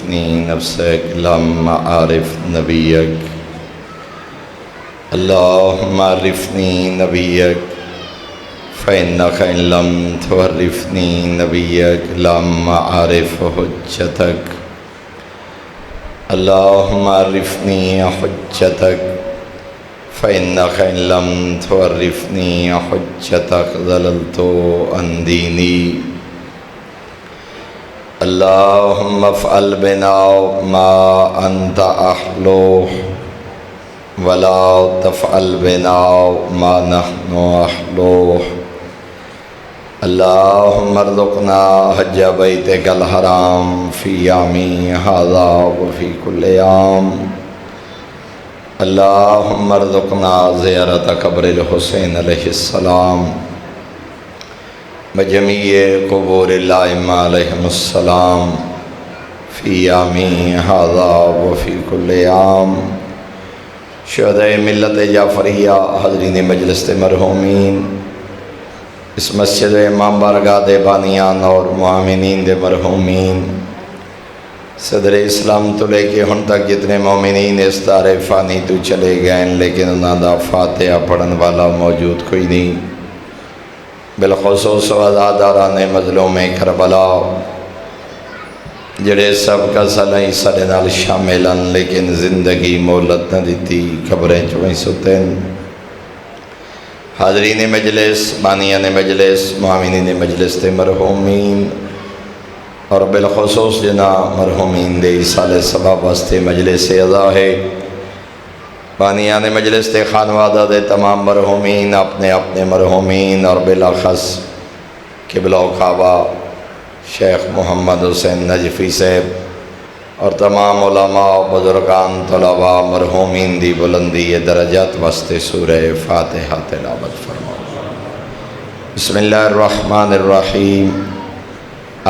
عرفني نفسك لم أعرف نبيك اللهم عرفني نبيك فإنك إن لم تعرفني نبيك لم أعرف حجتك اللهم عرفني حجتك فإنك إن لم تعرفني حجتك ضللت عن ديني اللهم افعل بنا ما أنت أهله ولا تفعل بنا ما نحن أهله اللهم ارزقنا حج بيتك الحرام في يومي هذا وفي كل يوم اللهم ارزقنا زيارة قبر الحسين عليه السلام بجميع قبور الأئمة عليهم السلام في يومي هذا وفي كل يوم شہدائے ملت جعفریہ حاضرین مجلس مرحومین اس مسجد امام بارگاہ دے بانیان اور معامنین دے مرحومین صدر اسلام تو لے کے ہن تک جتنے مومنین اس دار فانی تو چلے گئے لیکن انہاں دا فاتحہ پڑھن والا موجود کوئی نہیں بالخصوص عزاداران مظلوم کربلا جڑے سب کا صلاحی سارے نال شاملن لیکن زندگی مولت نہ دیتی قبریں چوئیں ستین حاضرین مجلس بانیان مجلس معامنین مجلس تے مرحومین اور بالخصوص جنا مرحومین دے سال سبب واسطے مجلس اعضا ہے بانیان مجلس تے خانوادہ دے تمام مرحومین اپنے اپنے مرحومین اور بالاخص قبلہ و کعبہ شیخ محمد حسین نجفی صاحب اور تمام علماء بزرگان طلباء مرحومین دی بلندی درجات واسطے سورہ فاتحہ تلاوت فرماؤ بسم اللہ الرحمن الرحیم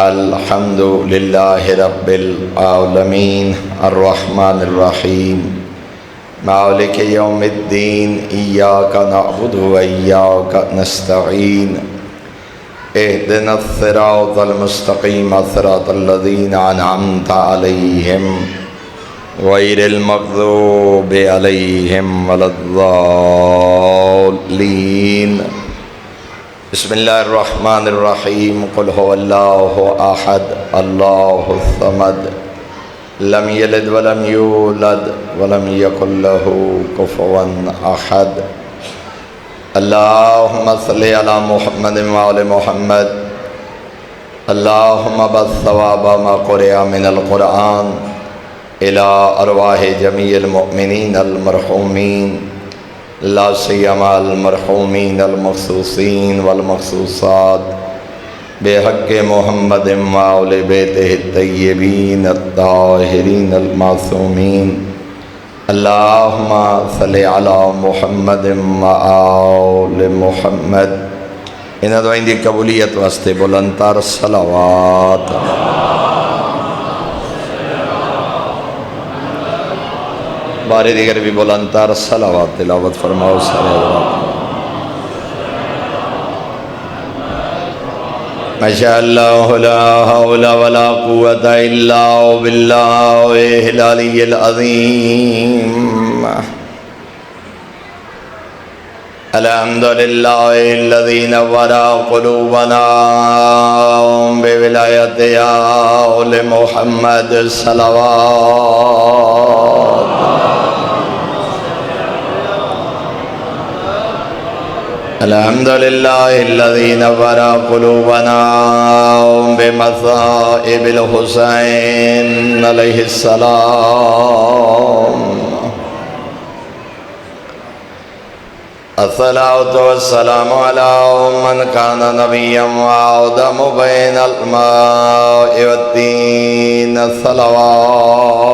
الحمد للہ رب العالمین الرحمن الرحیم مالک یوم الدین ایاک نعبد و ایاک نستعین اہدنا الصراط المستقیم صراط الذین انعمت علیہم غیر المغضوب علیہم ولا الضالین بسم اللہ الرحمن الرحیم قل هو اللہ احد اللہ الصمد لم یلد ولم یولد ولم یکن له کفوا احد اللہم صلی علی محمد وعلی محمد اللہم بث ثواب ما قرئ من القرآن الى ارواح جمیع المؤمنین المرحومین لا سیما المرحومین المخصوصین والمخصوصات بحق محمد وآل بیتہ الطیبین الطاہرین المعصومین اللہم صلی علی محمد وآل محمد انہاں دعائیں دی قبولیت واسطے بلندتر صلوات بارے دیگر بھی بلندتر صلوات تلاوت فرماؤ صلوات ماشاء اللہ لا حول ولا قوة الا باللہ العلی العظیم الحمدللہ الذی نور قلوبنا بولایت آل محمد صلوات الحمدللہ الذی نور قلوبنا بمصائب الحسین علیہ السلام الصلاة والسلام على من كان نبيا وآدم بين الماء والدين الصلوات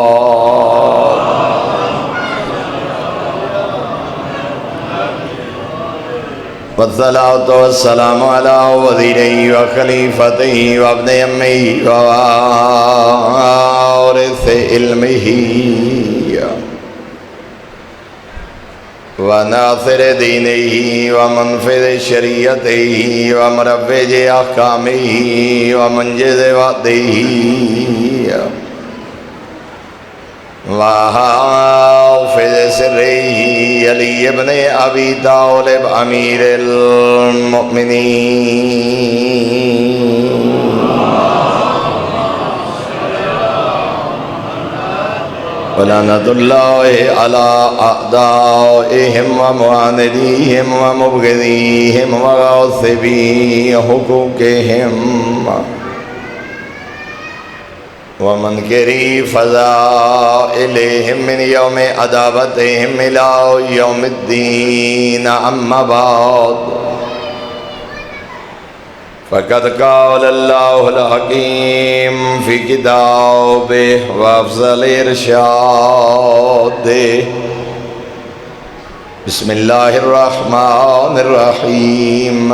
والصلاة والسلام على وزيره وخليفته وابن أمه ووارث علمه وناصر دینه ومنفذ شریعته ومروج احکامه ومنجز وعده وحافظ سره علی ابن ابی طالب امیر المؤمنین ولعنۃ اللہ علی اعدائہم ومعاندیہم ومبغضیہم وغاصبی حقوقہم ومنکری فضائلہم من یوم عداوتہم الی یوم الدین اما بعد فقد قال اللہ الحکیم فی کتابہ وافضل ارشاد بسم اللہ الرحمن الرحیم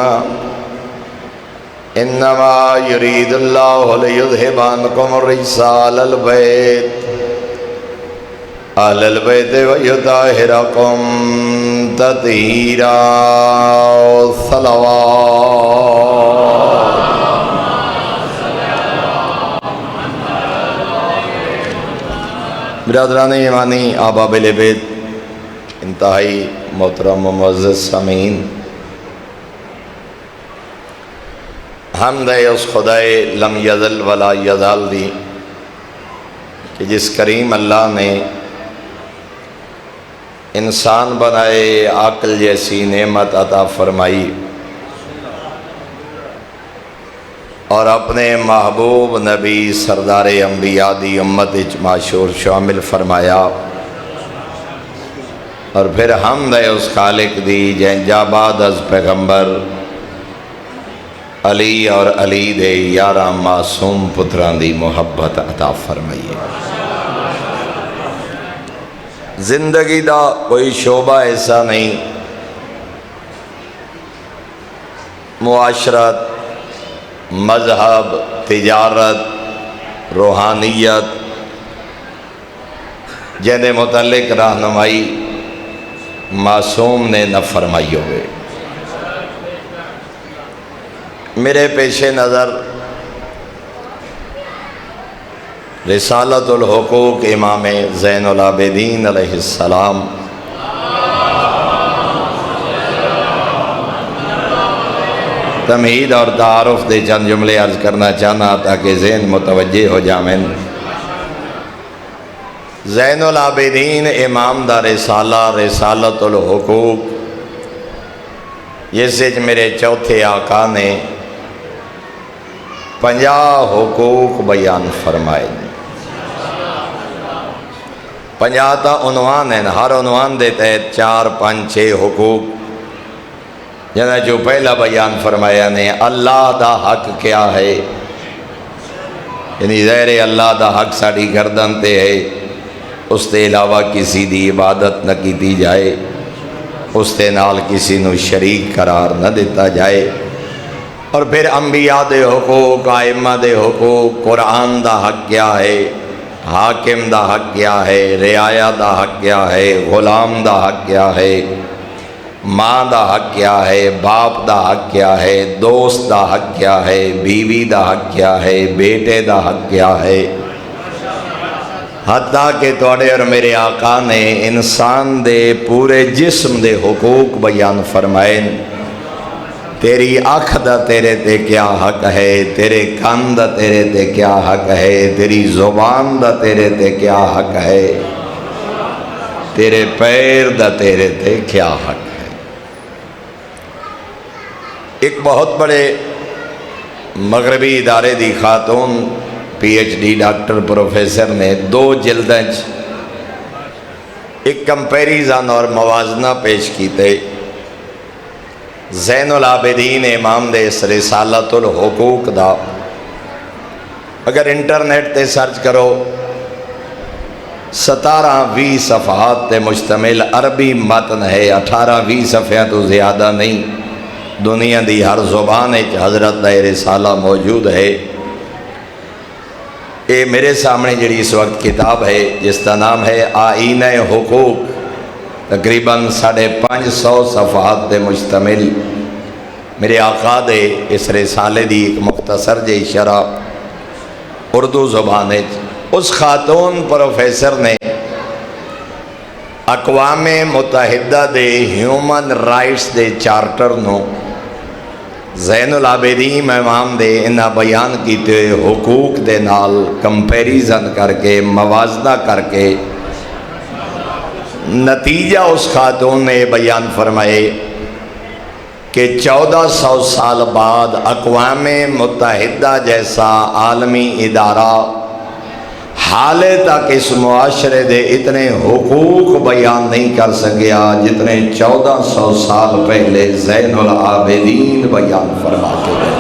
انما یرید اللہ لیذہب عنکم الرجس اہل البیت ویطہرکم تطہیرا صلوات برادران ایمانی احباب اہل بیت انتہائی محترم و معزز سامعین، حمد ہے اس خدائے لم یزل ولا یزال دی کہ جس کریم اللہ نے انسان بنائے، عقل جیسی نعمت عطا فرمائی اور اپنے محبوب نبی سردار انبیاء دی امت اجماع شور شامل فرمایا، اور پھر حمد ہے اس خالق دی جن جاباد از پیغمبر علی اور علی دے یارہ معصوم پتران دی محبت عطا فرمائیے۔ زندگی دا کوئی شعبہ ایسا نہیں، معاشرت، مذہب، تجارت، روحانیت جنہیں متعلق رہنمائی معصوم نے نہ فرمائی ہوئے۔ میرے پیش نظر رسالۃ الحقوق امام زین العابدین علیہ السلام تمہید اور تعارف دے چند جملے عرض کرنا چاہنا تاکہ ذہن متوجہ ہو جائیں۔ زین العابدین امام دا رسالہ رسالۃ الحقوق، یہ سچ میرے چوتھے آقا نے 50 حقوق بیان فرمائے۔ 50 تا عنوان ہیں، ہر عنوان دے تحت 4 5 6 حقوق، جنہیں جو پہلا بیان فرمایا نے اللہ دا حق کیا ہے، یعنی ظاہر اللہ دا حق ساڑی گردن تے ہے، اس تے علاوہ کسی دی عبادت نہ کی جائے، اس تے نال کسی نو شریک قرار نہ دیتا جائے۔ اور پھر انبیاء دے حقوق، ائمہ دے حقوق، قرآن دا حق کیا ہے، حاکم دا حق کیا ہے، رعایا دا حق کیا ہے، غلام دا حق کیا ہے، ماں دا حق کیا ہے، باپ دا حق کیا ہے، دوست دا حق کیا ہے، بیوی دا حق کیا ہے، بیٹے دا حق کیا ہے، حتیٰ کہ توڑے اور میرے آقا نے انسان دے پورے جسم دے حقوق بیان فرمائے۔ تیری آنکھ دا تیرے تے کیا حق ہے، تیرے کان دا تیرے تے کیا حق ہے، تیری زبان دا تیرے تے کیا حق ہے، تیرے پیر دا تیرے تے کیا حق ہے۔ ایک بہت بڑے مغربی ادارے دی خاتون P H D doctor professor نے 2 جلدیں ایک کمپیریزن اور موازنہ پیش کیتے۔ زین العابدین امام دے اس رسالۃ الحقوق دا اگر انٹرنیٹ تے سرچ کرو 17-20 صفحات تے مشتمل عربی متن ہے، 18-20 صفحات تو زیادہ نہیں، دنیا دی ہر زبان حضرت دا رسالہ موجود ہے۔ یہ میرے سامنے جڑی اس وقت کتاب ہے جس کا نام ہے آئین حقوق، تقریباً 550 صفحات تے مشتمل میرے آقا دے اس رسالے دی ایک مختصر جی شرح اردو زبان ہے۔ اس خاتون پروفیسر نے اقوام متحدہ دے ہیومن رائٹس دے چارٹر نو زین العابدین امام دے انہا بیان کیتے حقوق دے نال کمپیریزن کر کے موازنہ کر کے نتیجہ اس خاتون نے بیان فرمائے کہ 1400 سال بعد اقوام متحدہ جیسا عالمی ادارہ حالے تک اس معاشرے دے اتنے حقوق بیان نہیں کر سکیا جتنے 1400 سال پہلے زین العابدین بیان فرما کے گئے.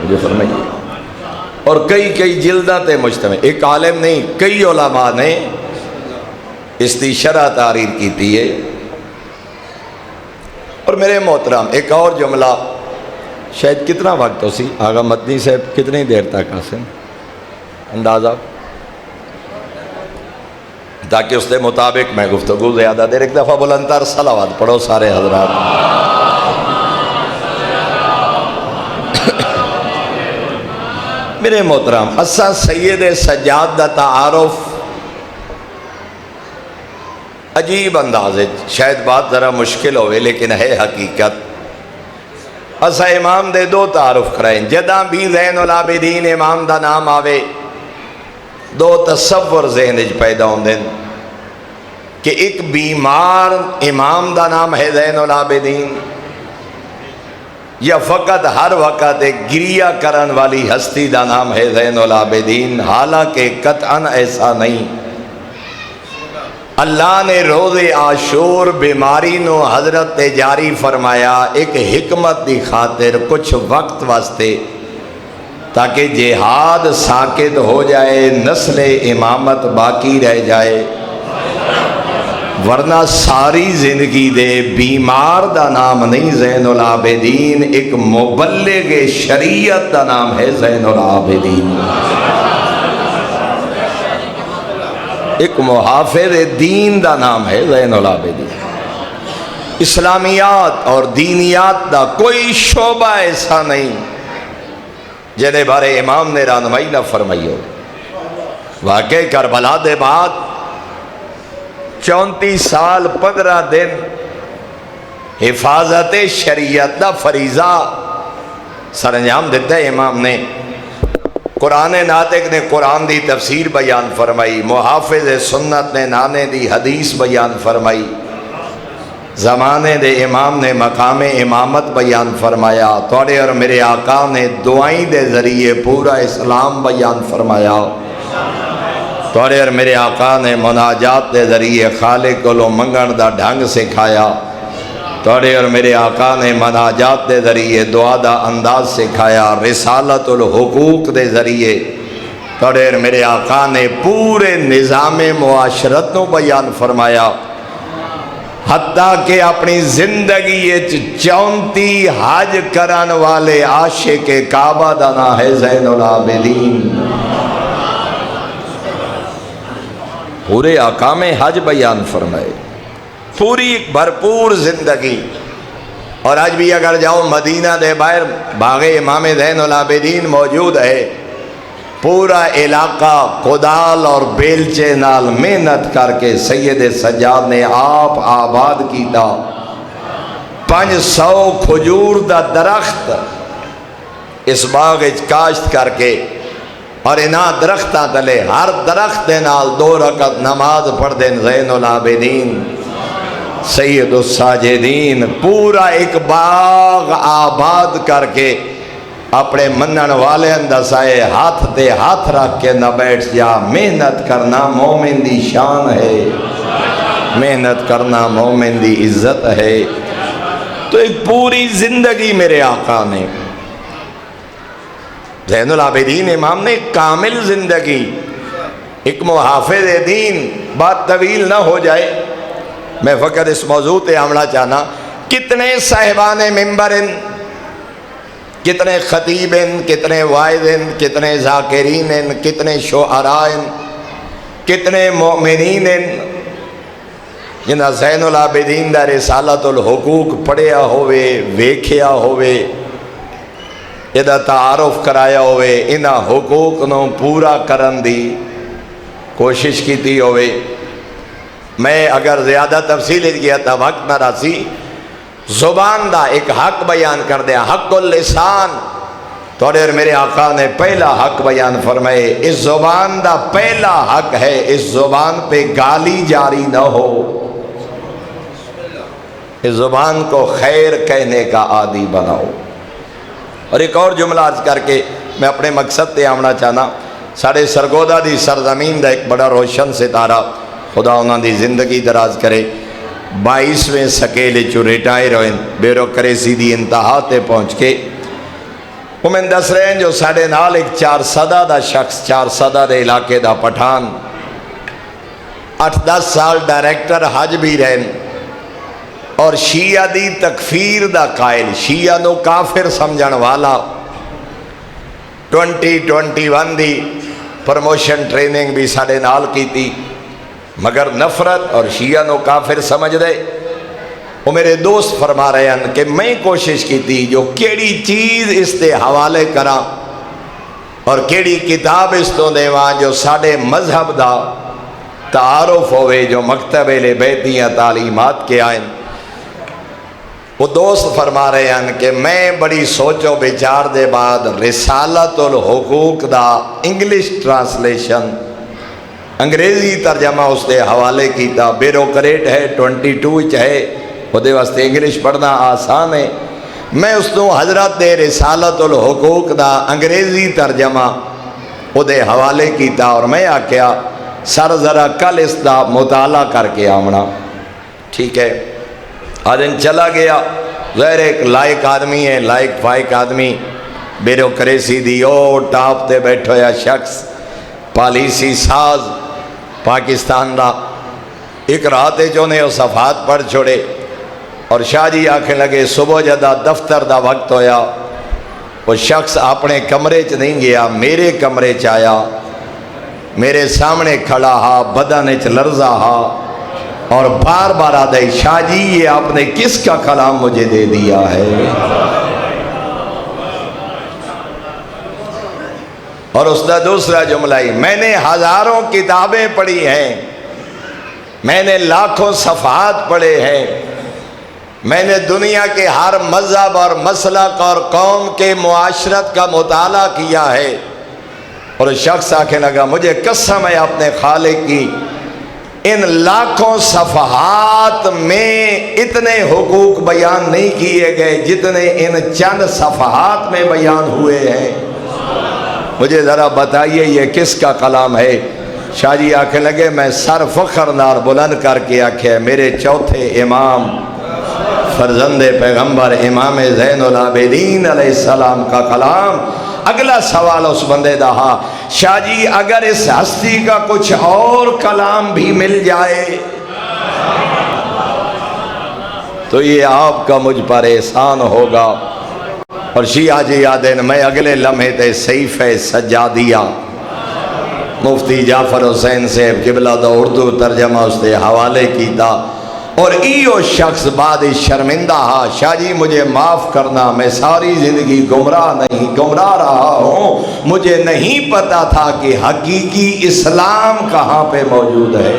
مجھے فرمائیے. اور کئی جلدہ تے مجتمع، ایک عالم نہیں کئی علماء نے اس کی شرح تحریر کیتی ہے. اور میرے محترم ایک اور جملہ، شاید کتنا وقت ہو سی آغا مدنی صاحب کتنی دیر تک آسن اندازہ، تاکہ اس کے مطابق میں گفتگو زیادہ دیر. ایک دفعہ بلندتر صلوات پڑھو سارے حضرات. میرے محترم اساں سید سجاد دا تعارف عجیب انداز ہے، شاید بات ذرا مشکل ہوئے لیکن ہے حقیقت. اسا امام دے دو تعارف کرائیں. جدہ بھی زین العابدین امام دا نام آوے دو تصور ذہن وچ پیدا ہوندے کہ ایک بیمار امام دا نام ہے زین العابدین، یا فقط ہر وقت ایک گریہ کرن والی ہستی دا نام ہے زین العابدین. حالانکہ قطعاً ایسا نہیں. اللہ نے روز عاشور بیماری نو حضرت جاری فرمایا ایک حکمت دی خاطر کچھ وقت واسطے، تاکہ جہاد ساکت ہو جائے، نسل امامت باقی رہ جائے. ورنہ ساری زندگی دے بیمار دا نام نہیں زین العابدین، ایک مبلغ شریعت دا نام ہے زین العابدین، ایک محافظ دین دا نام ہے زین العابدین. اسلامیات اور دینیات دا کوئی شعبہ ایسا نہیں جنہیں بارے امام نے رہنمائی نہ فرمائی ہو. واقعی کربلا دے بعد 34 سال 15 دن حفاظت شریعت دا فریضہ سر انجام دیتا ہے امام نے. قرآن ناطق نے قرآن دی تفسیر بیان فرمائی، محافظ سنت نے نانے دی حدیث بیان فرمائی، زمانے دے امام نے مقام امامت بیان فرمایا. توڑے اور میرے آقا نے دعائیں دے ذریعے پورا اسلام بیان فرمایا. توڑے اور میرے آقا نے مناجات دے ذریعے خالق کو منگن دا ڈھنگ سکھایا. توڑے اور میرے آقا نے مناجات دے ذریعے دعا دا انداز سکھایا. رسالت الحقوق دے ذریعے توڑے اور میرے آقا نے پورے نظام معاشرت نو بیان فرمایا. حتیٰ کہ اپنی زندگی 34 حج کرن والے عاشق کعبہ دا نام ہے زین العابدین. پورے احکام حج بیان فرمائے، پوری ایک بھرپور زندگی. اور آج بھی اگر جاؤ مدینہ دے باہر باغ امام زین العابدین موجود ہے. پورا علاقہ کدال اور بیلچے نال محنت کر کے سید سجاد نے آپ آباد کیتا. 500 کھجور دا درخت اس باغ کاشت کر کے، اور انہاں درختاں تلے ہر درخت دے نال 2 رکعت نماز پڑھ دیں زین العابدین سید الساجدین. پورا ایک باغ آباد کر کے اپنے منن والے اندسائے ہاتھ تے ہاتھ رکھ کے نہ بیٹھ جا. محنت کرنا مومن دی شان ہے، محنت کرنا مومن دی عزت ہے. تو ایک پوری زندگی میرے آقا نے زین العابدین امام نے کامل زندگی، ایک محافظ دین. بات طویل نہ ہو جائے، میں فقط اس موضوع تے عملہ چاہنا. کتنے صاحبان ممبر، کتنے خطیب، کتنے واعظ، کتنے ذاکرین، کتنے شعراء، کتنے مؤمنین جنہاں زین العابدین دا رسالت الحقوق پڑھیا ہوئے، ویکھیا ہوئے، یہ تعارف کرایا ہوئے، انہاں حقوق نو پورا کرن دی کوشش کی ہوئے. میں اگر زیادہ تفصیل گیا تھا وقت نہ راسی. زبان دا ایک حق بیان کر دیا, حق اللسان. توڑے اور میرے آقا نے پہلا حق بیان فرمائے, اس زبان دا پہلا حق ہے اس زبان پہ گالی جاری نہ ہو, اس زبان کو خیر کہنے کا عادی بناؤ. اور ایک اور جملہ عرض کر کے میں اپنے مقصد تے آمنا چاہنا. ساڑھے سرگودا دی سرزمین دا ایک بڑا روشن ستارہ, خدا انہاں دی زندگی دراز کرے, 22ویں سکیلے چو ریٹائر ہوئے, بیوروکریسی دی انتہا تے پہنچ کے. وہ میں دس رہے ہیں جو ساڑھے نال ایک 400 دا شخص, 400 دے علاقے دا پٹھان, 8-10 سال ڈائریکٹر حج بھی رہن, اور شیعہ دی تکفیر دا قائل, شیعہ نو کافر سمجھن والا. 2021 دی پرموشن ٹریننگ بھی ساڑھے نال کی تھی, مگر نفرت اور شیعہ نو کافر سمجھ دے. وہ میرے دوست فرما رہے ہیں کہ میں کوشش کی تھی جو کیڑی چیز اس تے حوالے کرا اور کیڑی کتاب اس تو دیوان جو ساڑھے مذہب دا تعارف ہوئے, جو مکتب اہل بیت دیاں تعلیمات کے آئیں. وہ دوست فرما رہے ہیں کہ میں بڑی سوچو بچار دے بعد رسالت الحقوق دا انگلش ٹرانسلیشن, انگریزی ترجمہ اس دے حوالے کیتا. بیوروکریٹ ہے, 22 ہے, وہ دے واسطے انگلش پڑھنا آسان ہے. میں اس کو حضرت دے رسالت الحقوق دا انگریزی ترجمہ وہ دے حوالے کیتا, اور میں آکیا سر ذرا کل اس دا مطالعہ کر کے آمنا. ٹھیک ہے, آدن چلا گیا. ظاہر ایک لائق آدمی ہے, لائق فائق آدمی, بیوروکریسی دی او ٹاپ تے بیٹھو یا شخص, پالیسی ساز پاکستان دا. ایک رات جو نے وہ صفحات پڑھ چھوڑے, اور شاہ جی آکھیں لگے صبح جدہ دفتر دا وقت ہویا, وہ شخص اپنے کمرے چ نہیں گیا, میرے کمرے چ آیا, میرے سامنے کھڑا ہا, بدن چ لرزا ہا, اور بار بار آدھے شاہ جی یہ آپ نے کس کا کلام مجھے دے دیا ہے. اور اس کا دوسرا جملہ ہی, میں نے ہزاروں کتابیں پڑھی ہیں, میں نے لاکھوں صفحات پڑھے ہیں, میں نے دنیا کے ہر مذہب اور مسلک اور قوم کے معاشرت کا مطالعہ کیا ہے. اور شخص آکھنے لگا مجھے قسم ہے اپنے خالق کی, ان لاکھوں صفحات میں اتنے حقوق بیان نہیں کیے گئے جتنے ان چند صفحات میں بیان ہوئے ہیں. مجھے ذرا بتائیے یہ کس کا کلام ہے. شاہ جی آکھنے لگے میں سر فخر نار بلند کر کے آکھے میرے چوتھے امام فرزند پیغمبر امام زین العابدین علیہ السلام کا کلام. اگلا سوال اس بندے دا ہا, شاہ جی اگر اس ہستی کا کچھ اور کلام بھی مل جائے تو یہ آپ کا مجھ پر احسان ہوگا. اور شیعہ جی یادین میں اگلے لمحے تے سیف سجادیہ مفتی جعفر حسین صاحب قبلہ دا اردو ترجمہ اس سے حوالے کیتا, اور ایو شخص بعد شرمندہ ہا, شاہ جی مجھے معاف کرنا, میں ساری زندگی گمراہ رہا ہوں, مجھے نہیں پتا تھا کہ حقیقی اسلام کہاں پہ موجود ہے.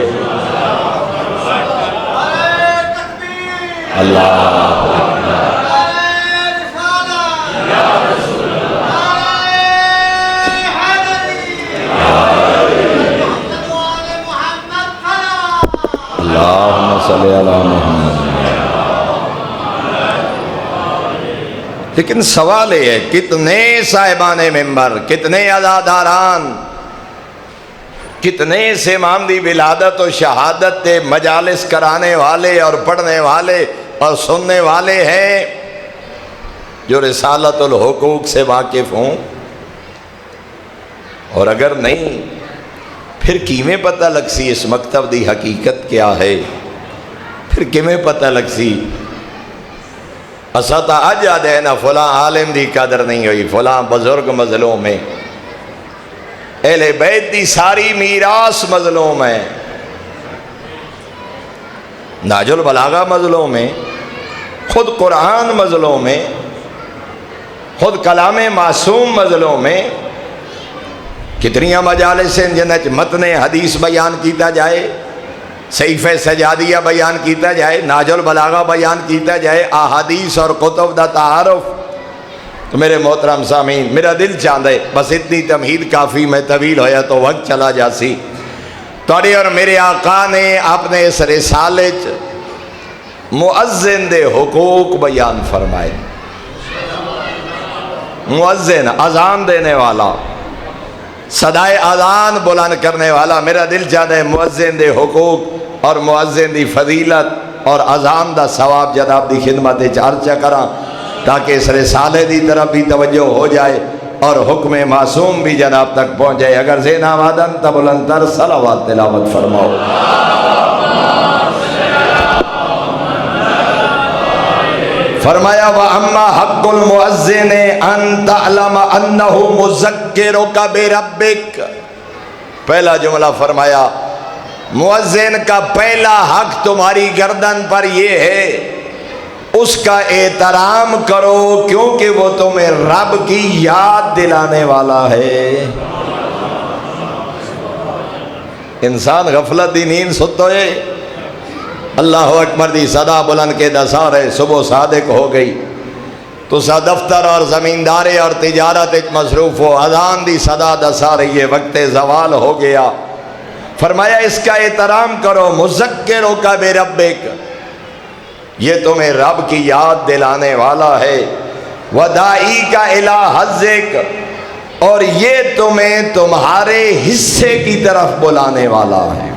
اللہ اللہم صلی علی محمد. لیکن سوال یہ ہے کتنے صاحبان ممبر, کتنے عزاداران, کتنے سے امام دی ولادت و شہادت تے مجالس کرانے والے اور پڑھنے والے اور سننے والے ہیں جو رسالت الحقوق سے واقف ہوں. اور اگر نہیں پھر کیویں پتہ لگ سی اس مکتب دی حقیقت کیا ہے, پھر کیویں پتہ لگ سی. اسا تا اج آدھے نا فلاں عالم دی قدر نہیں ہوئی, فلاں بزرگ مظلوم ہے, اہل بیت دی ساری میراث مظلوم ہے, نہج البلاغہ مظلوم ہے, خود قرآن مظلوم ہے, خود کلام معصوم مظلوم ہے. کتنی مجالس ہیں جنہیں متن حدیث بیان کیتا جائے، صحیفہ سجادیہ بیان کیتا جائے، نہج البلاغہ بیان کیتا جائے، احادیث اور کتب دا تعارف۔ تو میرے محترم سامعین، میرا دل چاہتا ہے بس اتنی تمہید کافی، میں طویل ہویا تو وقت چلا جاسی۔ توڑے اور میرے آقا نے اپنے اس رسالے مؤذن دے حقوق بیان فرمائے۔ مؤذن اذان دینے والا، صدائے اذان بلند کرنے والا، میرا دل چاہتا ہے مؤذن دے حقوق اور مؤذن دی فضیلت اور اذان دا ثواب جناب دی خدمت چرچا کراں، تاکہ اس رسالے دی طرف بھی توجہ ہو جائے اور حکم معصوم بھی جناب تک پہنچ جائے۔ اگر ذہن آمادن تب بلند تر صلوات تلاوت فرماؤ۔ فرمایا وَأَمَّا حَقُّ الْمُؤَذِّنِ أَن تَعْلَمَ أَنَّهُ مُذَكِّرُكَ بِرَبِّكَ۔ پہلا جملہ فرمایا مؤذن کا پہلا حق تمہاری گردن پر یہ ہے، اس کا احترام کرو کیونکہ وہ تمہیں رب کی یاد دلانے والا ہے۔ انسان غفلت دی نیند ستوئے، اللہ اکبر دی صدا بلند کے دسار ہے، صبح صادق ہو گئی تو سا دفتر اور زمیندارے اور تجارت مصروف ہو، اذان دی صدا دسار ہے، یہ وقت زوال ہو گیا۔ فرمایا اس کا احترام کرو، مذکرک بربک، یہ تمہیں رب کی یاد دلانے والا ہے، ودائیک الی حظک، اور یہ تمہیں تمہارے حصے کی طرف بلانے والا ہے۔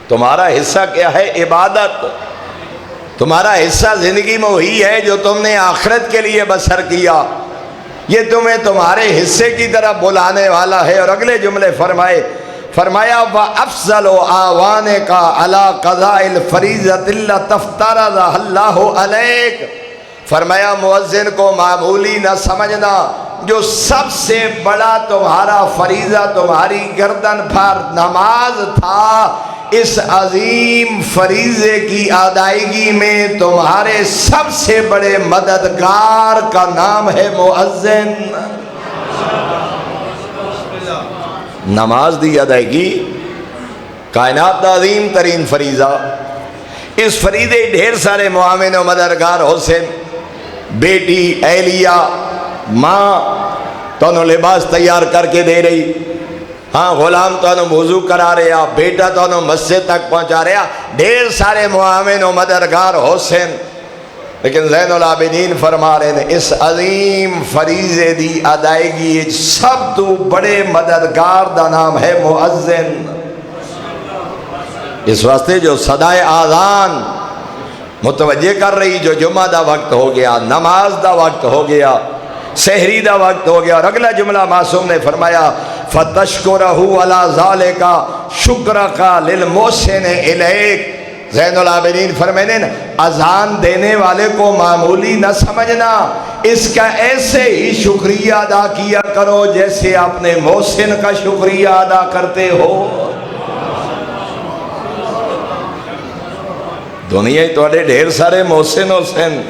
تمہارا حصہ کیا ہے؟ عبادت۔ تمہارا حصہ زندگی میں وہی ہے جو تم نے آخرت کے لیے بسر کیا، یہ تمہیں تمہارے حصے کی طرف بلانے والا ہے۔ اور اگلے جملے فرمایا وَأَفْضَلُ آوَانِكَ عَلَىٰ قَضَاءِ الْفَرِيضَةِ الَّتِي افْتَرَضَهَا اللَّهُ عَلَيْكَ۔ فرمایا مؤذن کو معمولی نہ سمجھنا، جو سب سے بڑا تمہارا فریضہ تمہاری گردن پر نماز تھا، اس عظیم فریضے کی ادائیگی میں تمہارے سب سے بڑے مددگار کا نام ہے مؤذن۔ نماز دی ادائیگی کائنات دا عظیم ترین فریضہ، اس فریضے ڈھیر سارے معاون و مددگار حسین، بیٹی اہلیہ ماں تونوں لباس تیار کر کے دے رہی، ہاں غلام تونوں وضو کرا رہا، بیٹا تونوں مسجد تک پہنچا رہا، ڈھیر سارے معاون و مددگار حسین، لیکن زین العابدین فرما رہے ہیں اس عظیم فریضے دی ادائیگی سب تو بڑے مددگار دا نام ہے مؤذن۔ اس واسطے جو صدائے آذان متوجہ کر رہی، جو جمعہ دا وقت ہو گیا، نماز دا وقت ہو گیا، سحری دا وقت ہو گیا۔ اور اگلا جملہ معصوم نے فرمایا فَتَشْكُرَهُ عَلَىٰ ذَلِكَ شُكْرَكَ لِلْمُحْسِنِ إِلَيْكَ۔ زین العابدین فرمائیں اذان دینے والے کو معمولی نہ سمجھنا، اس کا ایسے ہی شکریہ ادا کیا کرو جیسے اپنے محسن کا شکریہ ادا کرتے ہو۔ دنیا ہی توڑے ڈھیر سارے محسن حسین،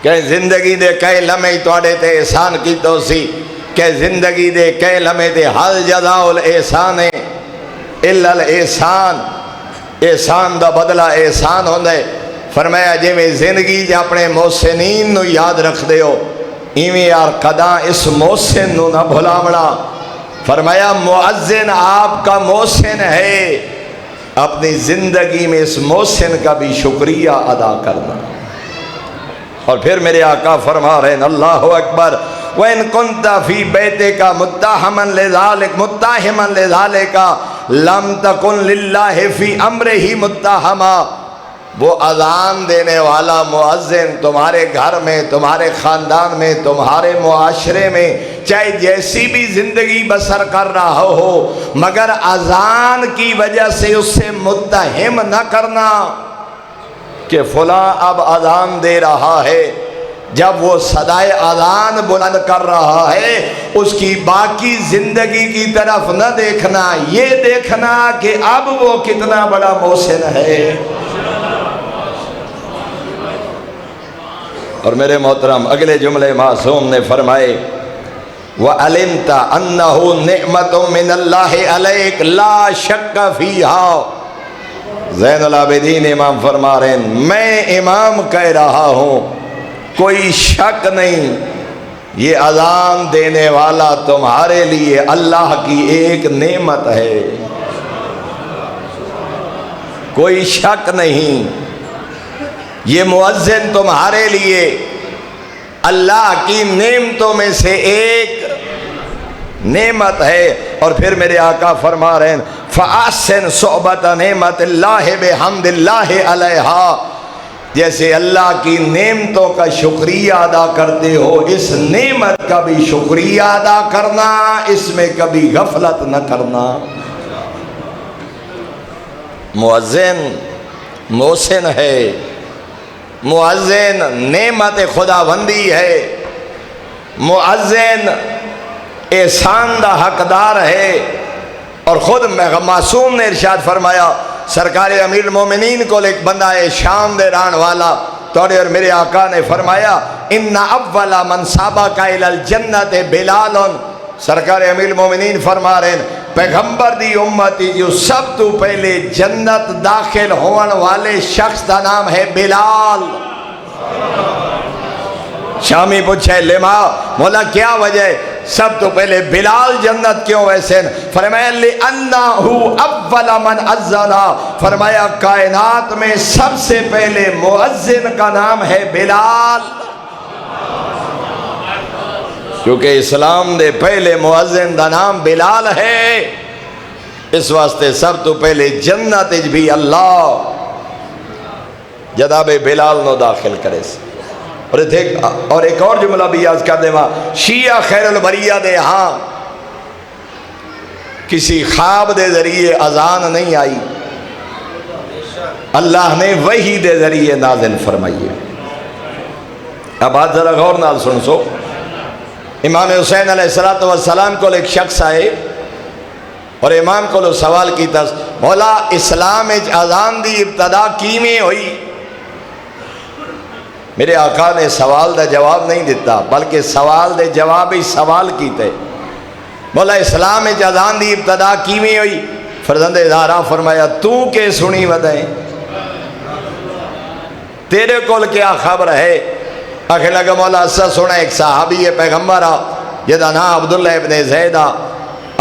کہ زندگی دے کئی لمحے توڑے تے احسان کی توسی، کہ زندگی دے کئی لمحے تے حل جزاء الاحسان الا الاحسان، احسان دا بدلہ احسان ہوندے۔ فرمایا جی میں زندگی جے اپنے محسنین نو یاد رکھ دے ہو، ایویں یار قداں اس محسن نو نہ بھلاونا۔ فرمایا مؤذن آپ کا محسن ہے، اپنی زندگی میں اس محسن کا بھی شکریہ ادا کرنا۔ اور پھر میرے آقا فرما رہے ہیں اللہ اکبر وَإِن كُنْتَ فِي بَيْتِكَ مُتَّهِمًا لِذَلِكَ لَمْ تَكُنْ لِلَّهِ فِي أَمْرِهِ مُتَّهِمًا۔ وہ اذان دینے والا مؤذن تمہارے گھر میں، تمہارے خاندان میں، تمہارے معاشرے میں چاہے جیسی بھی زندگی بسر کر رہا ہو، مگر اذان کی وجہ سے اس سے متہم نہ کرنا کہ فلاں اب اذان دے رہا ہے۔ جب وہ صدائے اذان بلند کر رہا ہے اس کی باقی زندگی کی طرف نہ دیکھنا، یہ دیکھنا کہ اب وہ کتنا بڑا محسن ہے۔ اور میرے محترم اگلے جملے معصوم نے فرمائے وَعَلِمْتَ أَنَّهُ نِعْمَةٌ مِّنَ اللَّهِ عَلَيْكَ لَا شَكَّ فِيهَا۔ زین العابدین امام فرما رہے ہیں میں امام کہہ رہا ہوں کوئی شک نہیں، یہ اذان دینے والا تمہارے لیے اللہ کی ایک نعمت ہے، کوئی شک نہیں، یہ مؤذن تمہارے لیے اللہ کی نعمتوں میں سے ایک نعمت ہے۔ اور پھر میرے آقا فرما رہے ہیں فَأَحْسِنْ صُحْبَةَ نِعْمَةِ اللَّهِ بِحَمْدِ اللَّهِ عَلَيْهَا، جیسے اللہ کی نعمتوں کا شکریہ ادا کرتے ہو اس نعمت کا بھی شکریہ ادا کرنا، اس میں کبھی غفلت نہ کرنا۔ مؤذن محسن ہے، مؤذن نعمت خداوندی ہے، مؤذن احسان دا حقدار ہے۔ اور خود معصوم نے ارشاد فرمایا، سرکار امیر المومنین کو ایک بندہ شام دے ران والا توڑے، اور میرے آقا نے فرمایا ان اول من سابق الی الجنت بلال، سرکار امیر المومنین فرما رہے ہیں پیغمبر دی امتی جو سب تو پہلے جنت داخل ہون والے شخص دا نام ہے بلال۔ شامی پوچھے لما، مولا کیا وجہ ہے سب تو پہلے بلال جنت کیوں ویسے؟ فرمایا لِأَنَّهُ أَوَّلَ مَنْ أَذَّنَ، فرمایا کائنات میں سب سے پہلے مؤذن کا نام ہے بلال، کیونکہ اسلام دے پہلے مؤذن دا نام بلال ہے، اس واسطے سب تو پہلے جنت بھی اللہ جناب بلال نو داخل کرے سے۔ اور ایک اور جملہ بھی یاد کر دے، شیعہ خیر البریہ دے ہاں کسی خواب دے ذریعے اذان نہیں آئی، اللہ نے وحی دے ذریعے نازل فرمائی ہے۔ اب بات ذرا غور نال سن سو، امام حسین علیہ السلام کو ایک شخص آئے اور امام کو سوال کیتا، مولا اسلام اذان دی ابتدا کیویں ہوئی؟ میرے آقا نے سوال دا جواب نہیں دیتا بلکہ سوال دے جواب ہی سوال کیتے، مولا اسلام اذان دی ابتدا کیویں ہوئی؟ فرزند زہرا فرمایا تو کہ سنی ودائیں، تیرے کول کیا خبر ہے؟ آخر لگا مولا اسا سنا ایک صحابی پیغمبر آ جدا نا عبداللہ ابن زید آ،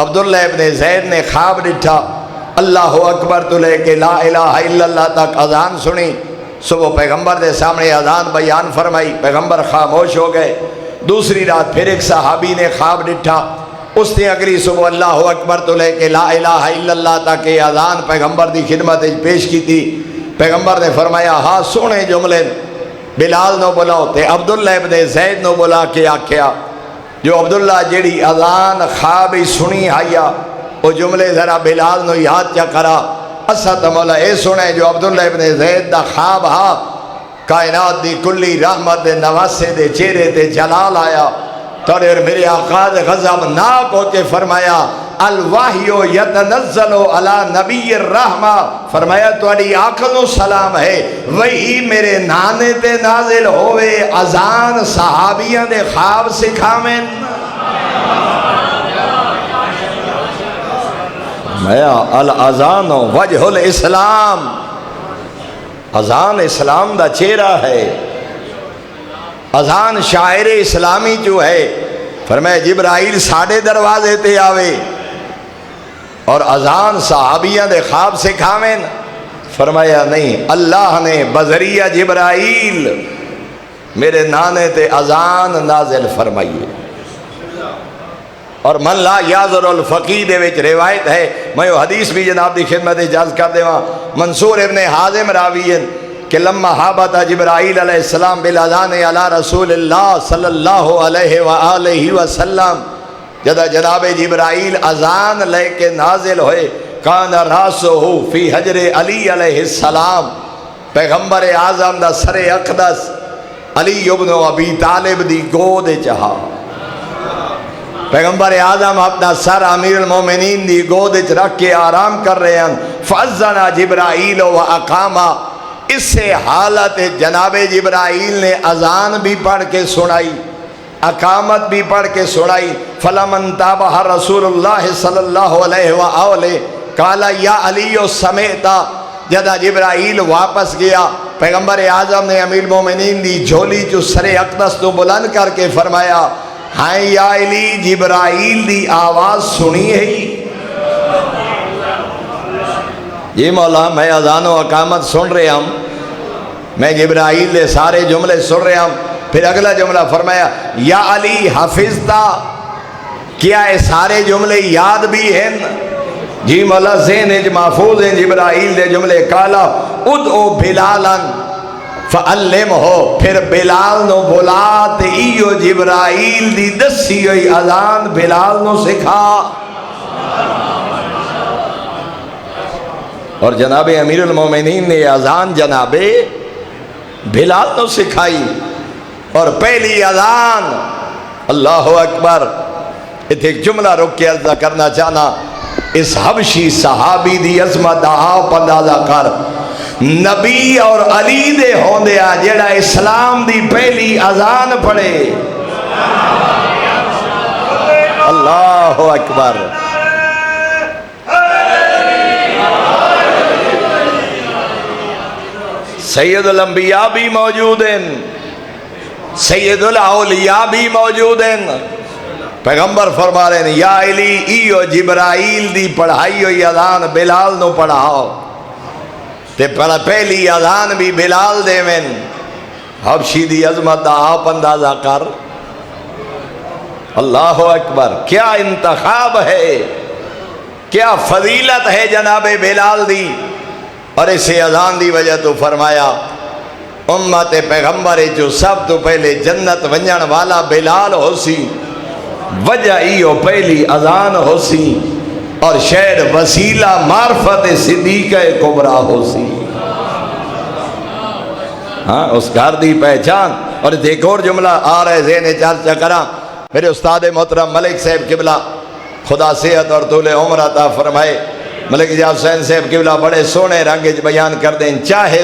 عبداللہ ابن زید نے خواب ڈٹھا اللہ اکبر تو لے کے لا الہ الا اللہ تک اذان سنی، صبح پیغمبر دے سامنے اذان بیان فرمائی، پیغمبر خاموش ہو گئے۔ دوسری رات پھر ایک صحابی نے خواب ڈٹھا، اس نے اگلی صبح اللہ اکبر تو لے کے لا الہ الا اللہ تک اذان پیغمبر دی خدمت پیش کی تھی۔ پیغمبر نے فرمایا ہاں سونے جملے بلال نو بلاؤ تے عبداللہ ابن زید نو بلا کے آکھیا جو عبداللہ جیڑی اذان خواب ہی سنی آیا وہ جملے ذرا بلال نو یاد کیا کرا۔ اسا تا مولا اے سنے جو عبداللہ ابن زید دا خواب ہا کائنات دی کلی رحمت دے نواسے دے چہرے تے جلال آیا، توڑے اور میرے آقا دے غضب ناک ہو کے فرمایا الوحیو یتنزلو علی نبی الرحمہ، فرمایا تواڈی آنکھوں سلام ہے وہی میرے نانے تے نازل ہوئے اذان صحابیاں دے خواب سکھاویں۔ الاذان وجہ الاسلام، اذان اسلام دا چہرہ ہے، اذان شاعر اسلامی جو ہے۔ فرمایا جبرائیل ساڑھے دروازے تے آوے اور اذان صحابیاں دے خواب سکھاویں؟ فرمایا نہیں، اللہ نے بذریعہ جبرائیل میرے نانے تے اذان نازل فرمائیے۔ اور من لا یازر الفقی دے وچ روایت ہے، میں وہ حدیث بھی جناب دی خدمت اجازت کر دے وہاں، منصور ابن حازم راوی کہ لما حابت جبرائیل علیہ السلام بالاذان علی رسول اللہ صلی اللہ علیہ وآلہ وسلم، جدہ جناب جبرائیل اذان لے کے نازل ہوئے، کان راسہ فی حجر علی علیہ السلام، پیغمبر اعظم دا سر اقدس علی ابن ابی طالب دی گود چہا، پیغمبر اعظم اپنا سر امیر المومنین دی گود رکھ کے آرام کر رہے ہیں۔ فَأَذَّنَ جبرائیل وَأَقَامَ، اس سے حالت جناب جبرائیل نے اذان بھی پڑھ کے سنائی، اقامت بھی پڑھ کے سنائی. فلمن تابہ رسول اللہ صلی اللہ علیہ وآلہ قال یا علی سمیتا. جدا جبرائیل واپس گیا پیغمبر اعظم نے امیر المومنین دی جھولی جو سر اقدس تو بلند کر کے فرمایا ہائے یا علی جبرائیل دی آواز سنی ہے. جی مولا میں اذان و اقامت سن رہا ہوں, میں جبرائیل دے سارے جملے سن رہا ہوں. پھر اگلا جملہ فرمایا یا علی حفظتا, کیا یہ سارے جملے یاد بھی ہیں؟ جی مولا ذہن وچ محفوظ ہیں جبرائیل دے جملے. کالا ادعو بلالا فعلمہ, پھر بلال نو بلا تے ایو جبرائیل دی دسی ہوئی اذان بلال نو سکھا. اور جناب امیر المومنین نے اذان جناب بلال نو سکھائی. اور پہلی اذان اللہ اکبر. ایک جملہ رک کے عرض کرنا چاہنا, اس حبشی صحابی دی عظمت آپ اندازہ کر. نبی اور علی دے ہوندیا جڑا اسلام دی پہلی اذان پڑھے. اللہ اکبر. سید الانبیاء بھی موجود ہیں, سید الاولیاء بھی موجود ہیں. پیغمبر فرما رہے ہیں یا علی ایو جبرائیل دی پڑھائی ہوئی اذان بلال نو پڑھاؤ. تے پہلی اذان بھی بلال دے میں. حبشی دی عظمت آپ اندازہ کر. اللہ اکبر. کیا انتخاب ہے, کیا فضیلت ہے جناب بلال دی. اور اسے اذان دی وجہ تو فرمایا امت پیغمبر جو سب تو پہلے جنت ونجن والا بلال ہو سی, وجہ ایو پہلی اذان ہو سی, اور شاید وسیلہ معرفت صدیقہ کبریٰ ہو سی. ہاں اس گھر دی پہچان. اور ایک اور جملہ آ رہے ذہن چرچا کرا. میرے استاد محترم ملک صاحب قبلہ خدا صحت اور طول عمر عطا فرمائے. ملک جی حسین صاحب قبلہ بڑے سونے رنگ بیان کر دیں. چاہے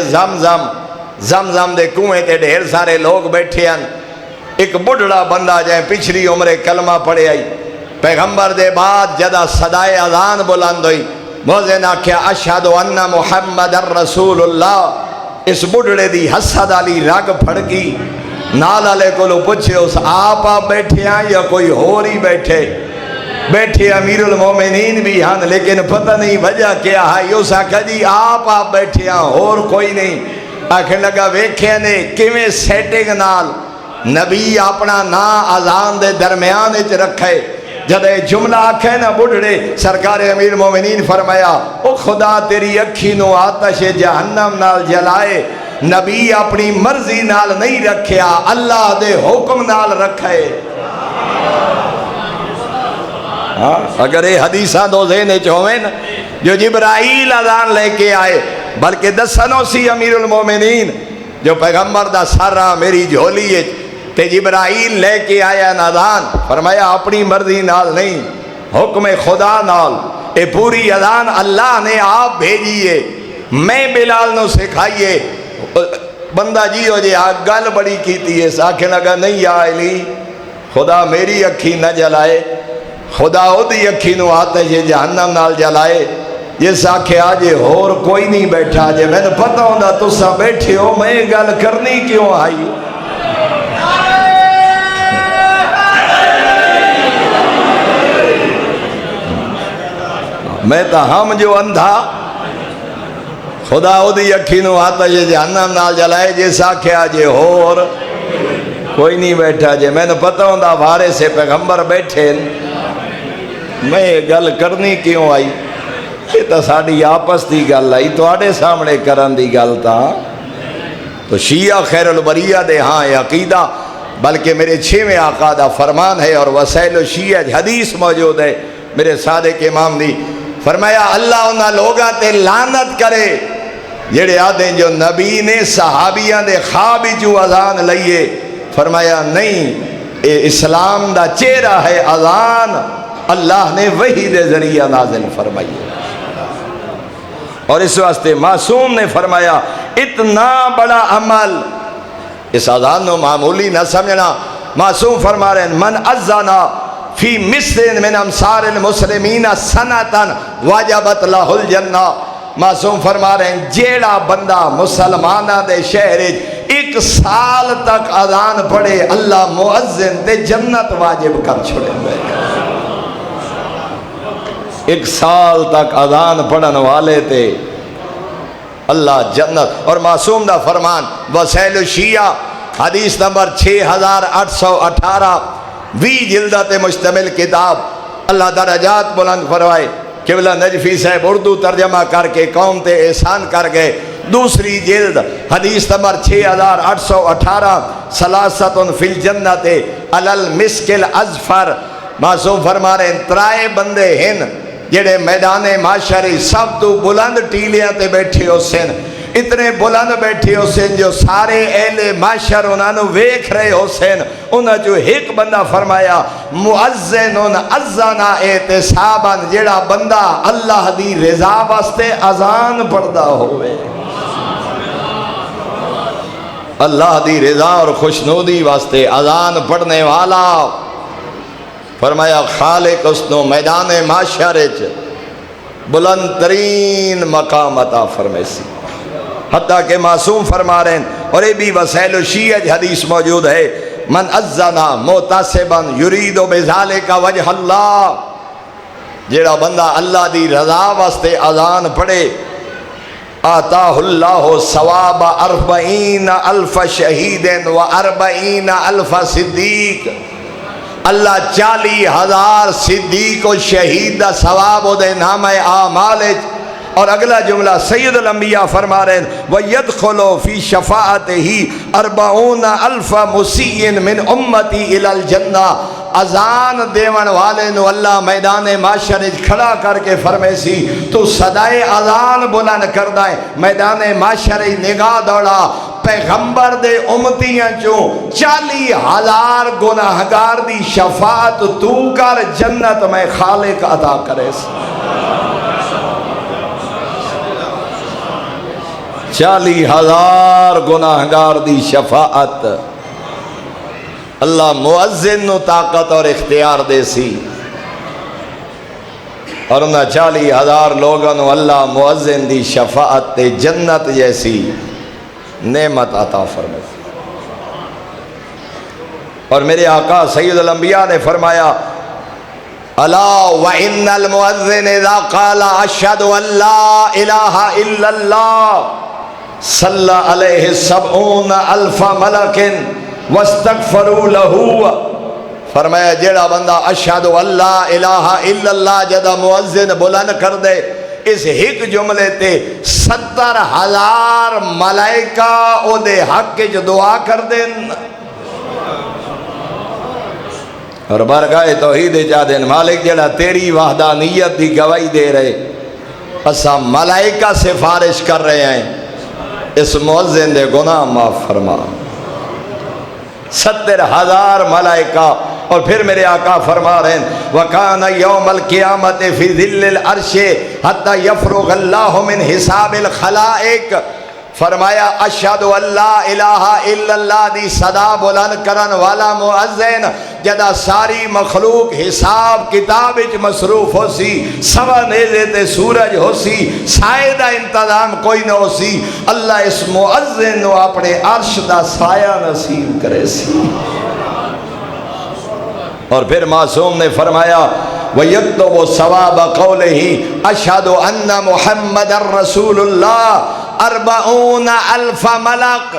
زمزم دے کنویں تے ڈھیر سارے لوگ بیٹھے ہیں. ایک بڑھڑا بندہ جائے پچھلی عمر کلمہ پڑھے آئی. پیغمبر دے بعد جدا صدائے اذان بلند ہوئی. موزن آکھیا اشہد ان محمد رسول اللہ. اس بڑھڑے دی حسد علی رگ پھڑ گئی. نال والے کو پوچھے اس آپ بیٹھے ہیں یا کوئی اور ہی بیٹھے. بیٹھے امیر المومنین بھی ہیں لیکن پتہ نہیں وجہ کیا ہے. یوں ساکھا جی آپ بیٹھے ہیں اور کوئی نہیں. آخر لگا ویکھے نے کیویں سیٹنگ نال نبی اپنا نا اذان دے درمیان وچ رکھے. جب جملہ آکھے نا بڑھڑے, سرکار امیر مومنین فرمایا او خدا تیری اکھی نو آتش جہنم نال جلائے. نبی اپنی مرضی نال نہیں رکھیا, اللہ دے حکم نال رکھے. اگر یہ حدیثاں دو ذہن چویں جو جبرائیل اذان لے کے آئے, بلکہ دسنو سی امیر المومنین جو پیغمبر دا سارا میری جھولی ہے تے جبرائیل لے کے آیا اذان. فرمایا اپنی مرضی نال نہیں, حکم خدا نال. اے پوری اذان اللہ نے آپ بھیجیے, میں بلال نو سکھائیے. بندہ جی ہو جی گل بڑی کیتی ہے. ساکھے لگا نہیں یا علی خدا میری اکھی نہ جلائے, خدا او دی اکھی نو آتش جہنم نال جلائے. جس آکھے آجے اور کوئی نہیں بیٹھا جے میں نے پتہ ہوندہ تسا بیٹھے ہو, میں گل کرنی کیوں آئی. میں تا ہم جو اندھا خدا او دی اکھی نو آتش جہنم نال جلائے. جس آکھے آجے اور کوئی نہیں بیٹھا جے میں نے پتہ ہوندہ وارے سے پیغمبر بیٹھے, میں گل کرنی کیوں آئی. یہ تو ساڑی آپس دی گل آئی, تو آڑے سامنے کرن دی گل تا. تو شیعہ خیر البریہ دے ہاں عقیدہ, بلکہ میرے 6ویں آقا دا فرمان ہے اور وسائل شیعہ حدیث موجود ہے میرے صادق امام دی. فرمایا اللہ انہاں لوگاں تے لعنت کرے جڑے آدھیں جو نبی نے صحابیاں دے خواب جو اذان لئیے. فرمایا نہیں, اے اسلام دا چہرہ ہے اذان, اللہ نے وحی دے ذریعہ نازل فرمائی. اور اس واسطے معصوم نے فرمایا اتنا بڑا عمل اس اذان نو معمولی نہ سمجھنا. معصوم فرما رہے ہیں من اذنا فی مثل من امثال المسلمین سنتاً وجبت لہ الجنہ. معصوم فرما رہے ہیں جیڑا بندہ مسلمانہ دے شہر ایک سال تک اذان پڑھے اللہ مؤذن تے جنت واجب کر چھوڑے. ایک سال تک اذان پڑھن والے تے اللہ جنت. اور معصوم دا فرمان وسائل الشیعہ حدیث نمبر 6818 20 جلدہ تے مشتمل کتاب. اللہ درجات بلند فرمائے. قبلہ نجفی صاحب اردو ترجمہ کر کے قوم تے احسان کر گئے. دوسری جلد حدیث نمبر 6818 ثلاثۃ فی الجنت علی المسک الازفر. معصوم فرما رہے ہیں ترائے بندے ہیں جڑے میدان معاشری سب تو بلند ٹیلیاں تے بیٹھے ہو سن. اتنے بلند بیٹھے ہو سن جو سارے اہل معاشر انہوں ویکھ رہے ہو سن. انہوں جو ایک بندہ فرمایا مؤذن اذنا احتسابا جڑا بندہ اللہ دی رضا واسطے اذان پڑھدا ہوئے. اللہ دی رضا اور خوشنودی واسطے اذان پڑھنے والا فرمایا خالق اس نو میدان معاشر بلند ترین مقام عطا فرمیسی. حتیٰ کہ معصوم فرما رہے ہیں اور یہ بھی وسائل الشیعہ حدیث موجود ہے من اذنا محتسبا یرید بذالک وجہ اللہ. جیڑا بندہ اللہ دی رضا واسطے اذان پڑھے آتاہ اللہ ثواب 40,000 شہید و 40,000 صدیق. اللہ 40,000 صدیق و شہید دا ثواب دے نام اعمال. اور اگلا جملہ سید الانبیاء فرما رہے ہیں وَيَدْخُلُ فِي شَفَاعَتِهِ 40,000 مُسِيٍّ مِّنْ أُمَّتِي إِلَى الْجَنَّةِ. اذان دیون والے نو اللہ میدان معاشر کھڑا کر کے فرمے سی تو صدائے اذان بلند کر دائیں میدان معاشر نگاہ دوڑا پیغمبر دے امتیاں چوں 40,000 گناہگار دی شفاعت تو کر جنت میں خالق عطا کرے سی. 40,000 گناہگار دی شفاعت اللہ مؤذن نو طاقت اور اختیار دے سی. اور انہاں 40,000 لوگوں نو اللہ مؤذن دی شفاعت تے جنت جیسی نعمت عطا فرمائے. اور میرے آقا سید الانبیاء نے فرمایا الا وان المؤذن اذا قال اشهد ان لا الہ الا اللہ صلی علیہ 70,000 ملک واستغفروا له. فرمایا جیڑا بندہ اشہد ان لا الہ الا اللہ جدا مؤذن بلند کر دے اس ایک جملے تے 70,000 ملائکہ او دے حق جو دعا کر دیں اور برگاہ توحید جا دیں مالک جڑا تیری وحدانیت دی گواہی دے رہے اسا ملائکہ سفارش کر رہے ہیں اس مؤذن دے گناہ معاف فرما. 70,000 ملائکہ. اور پھر میرے آقا فرما رہے ہیں وَكَانَ يَوْمَ الْقِيَامَةِ فِي ظِلِّ الْعَرْشِ حَتَّى يَفْرُغَ اللَّهُ مِنْ حِسَابِ الْخَلَائِقِ. فرمایا اشہد ان لا الہ الا اللہ دی صدا بلند کرن والا مؤذن جدا ساری مخلوق حساب کتاب اچ مصروف ہو سی سوا نیزے تے سورج ہو سی سائے دا انتظام کوئی نہ ہو سی اللہ اس مؤذن نو اپنے عرش دا سایہ نصیب کرے سی. اور پھر معصوم نے فرمایا وَيَكْتُبُ ثَوَابَ قَوْلِهِ أَشْهَدُ أَنَّ مُحَمَّدًا رَسُولُ اللَّهِ 40,000 ملک.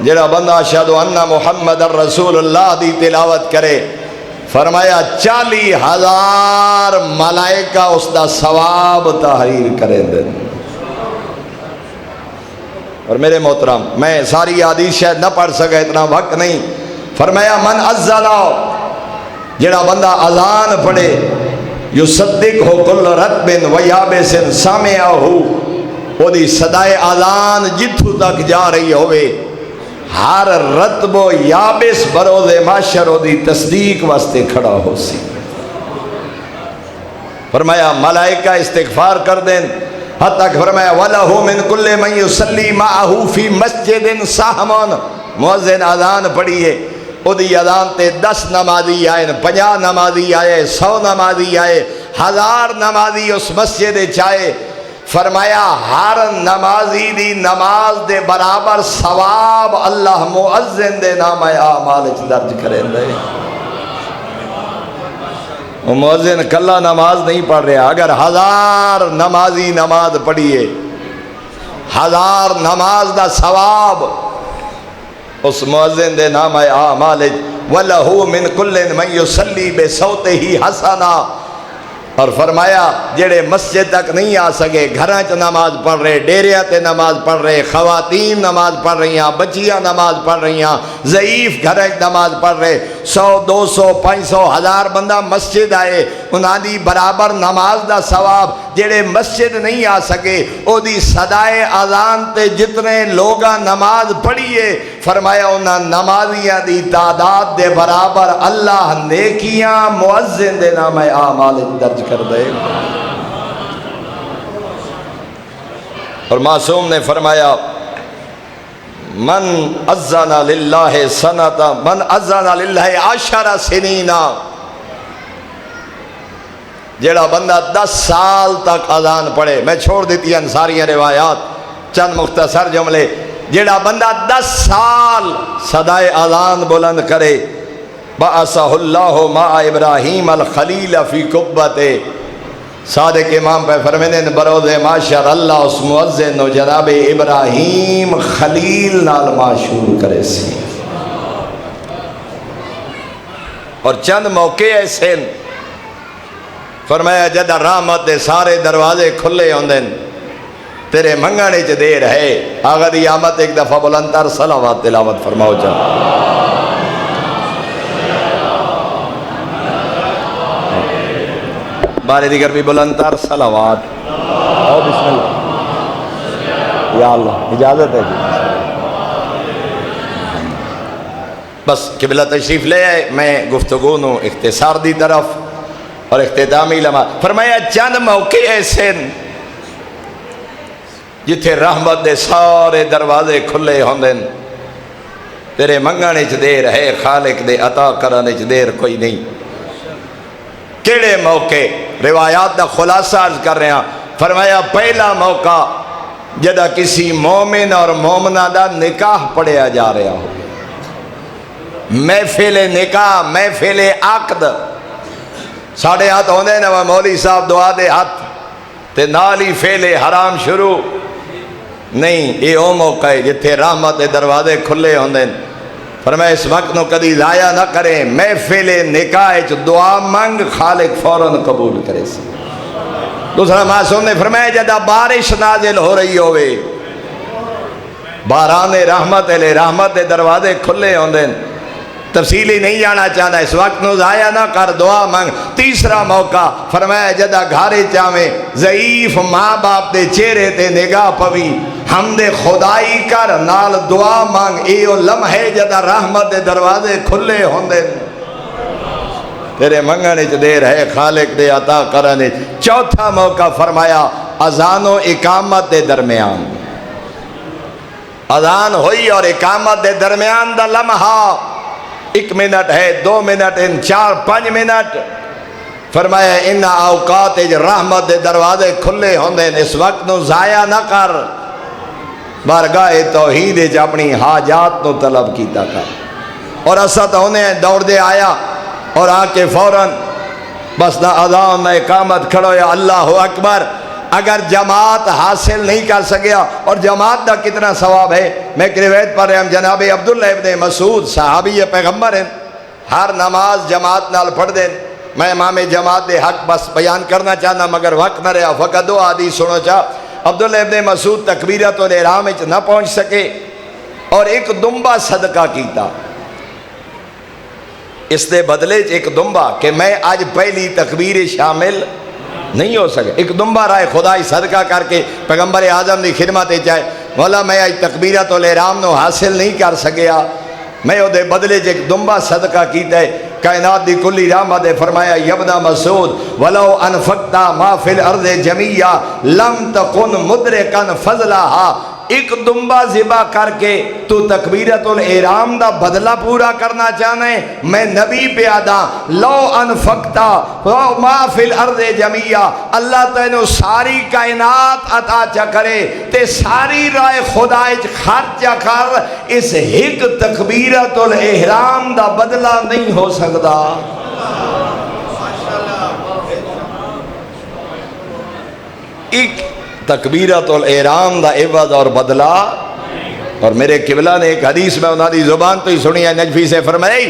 جڑا بندہ اشہدو ان محمد رسول اللہ دی تلاوت کرے فرمایا 40,000 ملائکہ اس دا ثواب تحریر کریں دیں. اور میرے محترم میں ساری حدیث شاید نہ پڑھ سکا اتنا وقت نہیں. فرمایا من اذنا جڑا بندہ اذان پڑھے یصدق ہو کل رتب و یابس سامعہ ہو وہ دی صدائے اذان جتھو تک جا رہی ہوئے ہر رتب و یابس بروز معاشر و دی تصدیق واسطے کھڑا ہو سی. فرمایا ملائکہ استغفار کر دیں حتیٰ کہ فرمایا وَلَهُ مِن كُلِّ مَن يُصَلِّي مَعَهُ فِي مَسْجِدٍ سَهْمٌ. مؤذن اذان پڑھیے او دی اذان تے 10 نمازی آئے 50 نمازی آئے 100 نمازی آئے 1000 نمازی اس مسجد چاہے فرمایا ہر نمازی دی نماز دے برابر ثواب اللہ مؤذن دے نام اعمال وچ درج کریں دے وہ مؤذن کلا نماز نہیں پڑھ رہا اگر 1000 نمازی نماز پڑھیے 1000 نماز دا ثواب اس مؤذن دے نام اعمال وَلَهُ مِن كُلٍّ مَن يُصَلِّي بِصَوْتِهِ حَسَنًا اور فرمایا جڑے مسجد تک نہیں آ سکے گھراں چ نماز پڑھ رہے ڈیریاں تے نماز پڑھ رہے خواتین نماز پڑھ رہی ہیں بچیاں نماز پڑھ رہی ہیں ضعیف گھراں چ نماز پڑھ رہے 100 200 500 1000 بندہ مسجد آئے انہاں دی برابر نماز دا ثواب جڑے مسجد نہیں آ سکے او دی صدائے اذان تے جتنے لوگاں نماز پڑھیے فرمایا انہاں نمازیاں دی تعداد دے برابر اللہ نیکیاں مؤذن دے نام اعمال درج کر دے اور معصوم نے فرمایا من اذن للہ سنتا من اذن للہ 10 سنین جڑا بندہ 10 سال تک اذان پڑھے میں چھوڑ دیتی ہیں ساری روایات چند مختصر جملے جڑا بندہ 10 سال صدائے اذان بلند کرے بَعَثَهُ اللَّهُ مَعَ ابراہیم الخلیل فی قبت صادق امام پہ فرمینے بروز معاشر اللہ اس مؤذن و جناب ابراہیم خلیل نال معشور کرے سی اور چند موقع ایسے فرمایا جدہ رحمت دے سارے دروازے کھلے ہوندے تیرے منگانے چ دیر ہے آغا دی آمد ایک دفعہ بلندر صلوات تلاوت فرماؤ چاہا بارے دیگر بھی بلندر صلوات او بسم اللہ یا اللہ اجازت ہے جی بس قبلہ تشریف لے آئے میں گفتگو نو اختصار دی طرف اور اختتامی لمحہ فرمایا چند موقع ایسے جتھے رحمت دے سارے دروازے کھلے ہوندن تیرے منگانے چ دیر ہے خالق دے عطا کرانے چ دیر کوئی نہیں کیڑے موقع روایات دا خلاصہ عرض کر رہے ہیں فرمایا پہلا موقع جدہ کسی مومن اور مومنہ دا نکاح پڑھیا جا رہا ہو محفل نکاح محفل عقد ساڑھے ہاتھ ہوندے نا مولی صاحب دعا دے ہاتھ تے نالی فعل حرام شروع نہیں یہ او موقع ہے جتھے رحمت دے دروازے کھلے ہوندے فرمایا اس وقت نو کدی ضائع نہ کریں محفل نکاح چ دعا مانگ خالق فوراً قبول کرے سی دوسرا معصوم نے فرمایا جدہ بارش نازل ہو رہی ہوئے باران رحمت علیہ رحمت دے دروازے کھلے ہوندے تفصیلی نہیں جانا چاہتا اس وقت نو ضائع نہ کر دعا مانگ تیسرا موقع فرمایا جدہ گھارے چاہویں ضعیف ماں باپ دے چہرے تے نگاہ پوی حمد خدائی کر نال دعا مانگ ایو لمحے جدہ رحمت دے دروازے کھلے ہوندے تیرے منگنے چ دیر ہے خالق دے عطا کرنے چوتھا موقع فرمایا اذان و اقامت دے درمیان اذان ہوئی اور اقامت دے درمیان دا لمحہ 1 منٹ ہے 2 منٹ 4 5 منٹ فرمایا ان اوقات رحمت دے دروازے کھلے ہوندے اس وقت نو ضائع نہ کر بارگاہ توحید وچ اپنی حاجات نو طلب کیتا کر اور اسد ہونے دوڑ دے آیا اور آ کے فوراً بس نہ اذان نہ اقامت کھڑو یا اللہ اکبر اگر جماعت حاصل نہیں کر سکیا اور جماعت دا کتنا ثواب ہے میں ایک روایت پڑھ رہے ہیں جناب عبداللہ ابن مسعود صحابی پیغمبر ہیں ہر نماز جماعت نال پڑھ دیں میں امام جماعت دے حق بس بیان کرنا چاہنا مگر وقت نہ رہا فقط دو حدیث سنو چاہ عبداللہ ابن مسعود تکبیرت الاحرام وچ نہ پہنچ سکے اور ایک دمبا صدقہ کیتا اس دے بدلے ایک دمبا کہ میں آج پہلی تکبیر شامل نہیں ہو سکے ایک دمبا رائے خدای صدقہ کر کے پیغمبر اعظم دی خدمت چاہے مولا میں آج تکبیرت الاحرام نو حاصل نہیں کر سکیا میں او دے بدلے ایک دمبا صدقہ کیتا ہے کائنات دی کلی رحمت فرمایا یبنا مسعود ولو انفقتا ما فی الارض جمیعا لم تکن مدرکن فضلہا ایک دمبا ذبح کر کے تو تکبیرت الاحرام دا بدلہ پورا کرنا چاہنا ہے؟ میں نبی پہ آدھا لو انفقتا ما فی الارض جمیعہ، اللہ تینوں ساری کائنات عطا چا کرے تے ساری رائے خدا خرچہ کر، اس ایک تکبیرت الاحرام دا بدلہ نہیں ہو سکتا۔ ایک تکبیرت الاحرام دا عوض اور بدلہ۔ اور میرے قبلہ نے ایک حدیث میں انہوں نے زبان تو ہی سنی ہے، نجفی سے فرمائی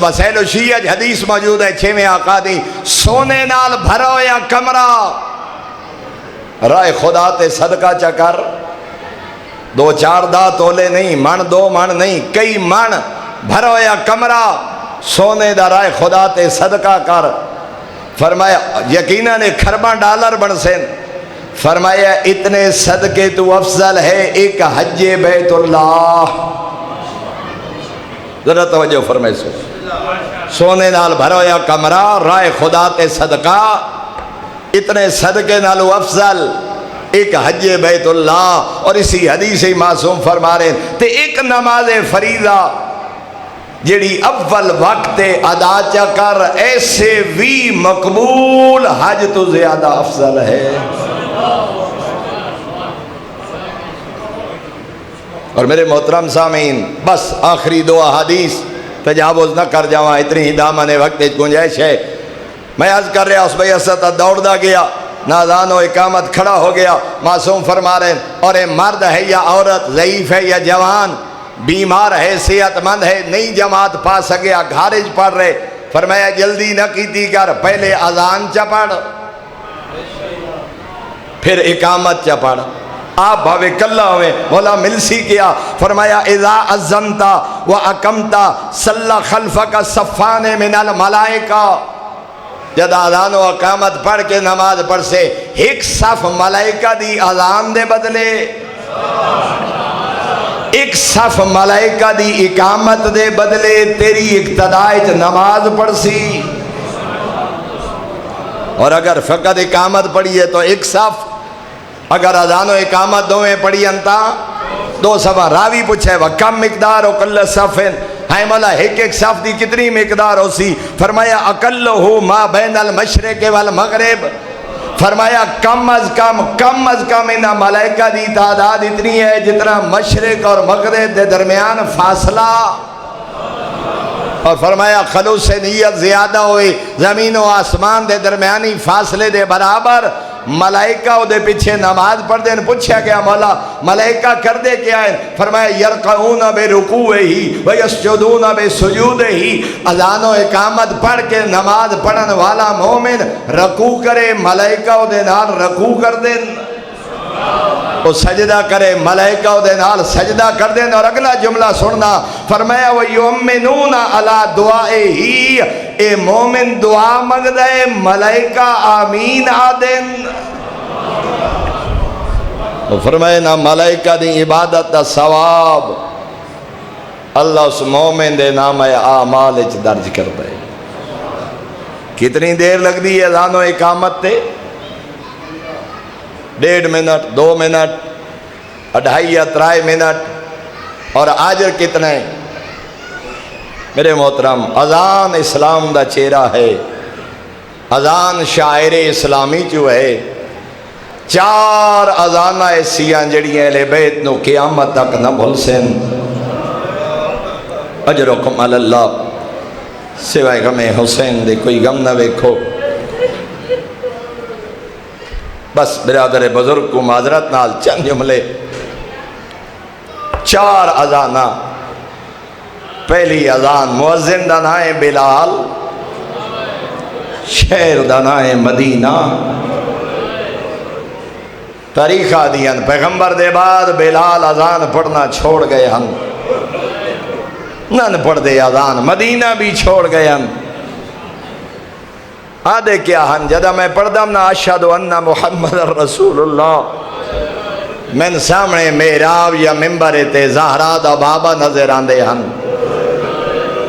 وسائل و شیعہ حدیث موجود ہے 6ویں آقا دی، سونے نال بھرو یا کمرہ رائے خدا تے صدقہ چکر، 2-4 دا تولے نہیں، من 2 من نہیں، کئی من بھرو یا کمرہ سونے دا رائے خدا تے صدقہ کر۔ فرمایا یقیناً $1 ارب بن سن، فرمایا اتنے صدقے تو افضل ہے ایک حج بیت اللہ۔ ذرا توجہ فرمائے سونے نال بھرو یا کمرہ رائے خدا تے صدقہ، اتنے صدقے نالو افضل ایک حج بیت اللہ۔ اور اسی حدیث معصوم فرما رہے ہیں تے ایک نماز فریضہ جیڑی اول وقت ادا چا کر، ایسے بھی مقبول حج تو زیادہ افضل ہے۔ اور میرے محترم سامعین، بس آخری 2 احادیث تجاوز نہ کر جاواں، اتنی ہی دامن وقت گنجائش ہے۔ میں عرض کر رہا اس بھائی اسد دوڑدا گیا، نادان و اقامت کھڑا ہو گیا، معصوم فرما رہے ہیں اور اے مرد ہے یا عورت، ضعیف ہے یا جوان، بیمار ہے صحت مند ہے، نہیں جماعت پا سکیا، گھارج پڑھ رہے، فرمایا جلدی نہ کیتی کر، پہلے اذان چا پڑھ پھر اقامت چا پڑھ۔ آپ بھاوے کلہ ہوئے، مولا ملسی کیا، فرمایا اذا اذنتا و اقمتا صلی خلفک صفان من الملائکہ، جد اذان و اقامت پڑھ کے نماز پڑھ سے ایک صف ملائکہ دی اذان دے بدلے، ایک صف ملائکہ دی اقامت دے بدلے تیری اقتدائچ نماز پڑھ سی۔ اور اگر فقط اقامت پڑھی ہے تو ایک صف، اگر اذان و اقامت دویں پڑھی انتا 2 صفحہ۔ راوی پوچھے وَكَمْ مقدار اقل صفن، ہے مولا ایک صف دی کتنی مقدار ہو سی؟ فرمایا اقلہو ما بین المشرق والمغرب، فرمایا کم از کم انہا ملائکہ دی تعداد اتنی ہے جتنا مشرق اور مغرب دے درمیان فاصلہ۔ اور فرمایا خلوص سے نیت زیادہ ہوئی، زمین و آسمان دے درمیانی فاصلے دے برابر، ملائکہ دے پیچھے نماز پڑھ دیں۔ پوچھا گیا مولا ملائکہ کر دے کیا ہے؟ فرمایا یرکعون بے رکوع ہی ویسجدون بے سجود ہی، اذان و اقامت پڑھ کے نماز پڑھن والا مومن رکوع کرے، ملائکہ دے نال رکوع کر دیں، وہ سجدہ کرے، ملائکہ دے نال سجدہ کر دیں۔ اور اگلا جملہ سننا، فرمایا وَيُؤْمِنُونَ عَلَىٰ دُعَائِهِ، اے مومن دعا مانگ دے، ملائکہ آمین آدن۔ فرمایا نا ملائکہ دی عبادت دا ثواب اللہ اس مومن دے نام اعمال اچ درج کر دے۔ کتنی دیر لگ دی ہے اذان و اقامت تے؟ 1.5 منٹ، 2 منٹ، 2.5 یا 3 منٹ، اور اجر کتنا ہے؟ میرے محترم، اذان اسلام دا چہرہ ہے، اذان شاعر اسلامی جو ہے۔ 4 اذانہ ایسیاں جڑیاں اہل بیت نو قیامت تک نہ بھول سن۔ اجرکم علی اللہ، سوائے غم حسین دے کوئی غم نہ ویکھو۔ بس برادر بزرگ کو معذرت نال چند جملے۔ 4 اذانہ، پہلی اذان مؤذن دا نام ہے بلال، شہر دا نام ہے مدینہ۔ تاریخہ دیاں پیغمبر دے بعد بلال اذان پڑھنا چھوڑ گئے ہم، نن پڑھ دے اذان، مدینہ بھی چھوڑ گئے ہم۔ آدھے کیا ہن جدہ میں پڑھدم نا اشہد ان محمد رسول اللہ، میں سامنے محراب یا ممبر تے زہرا دا بابا نظر آندے ہن۔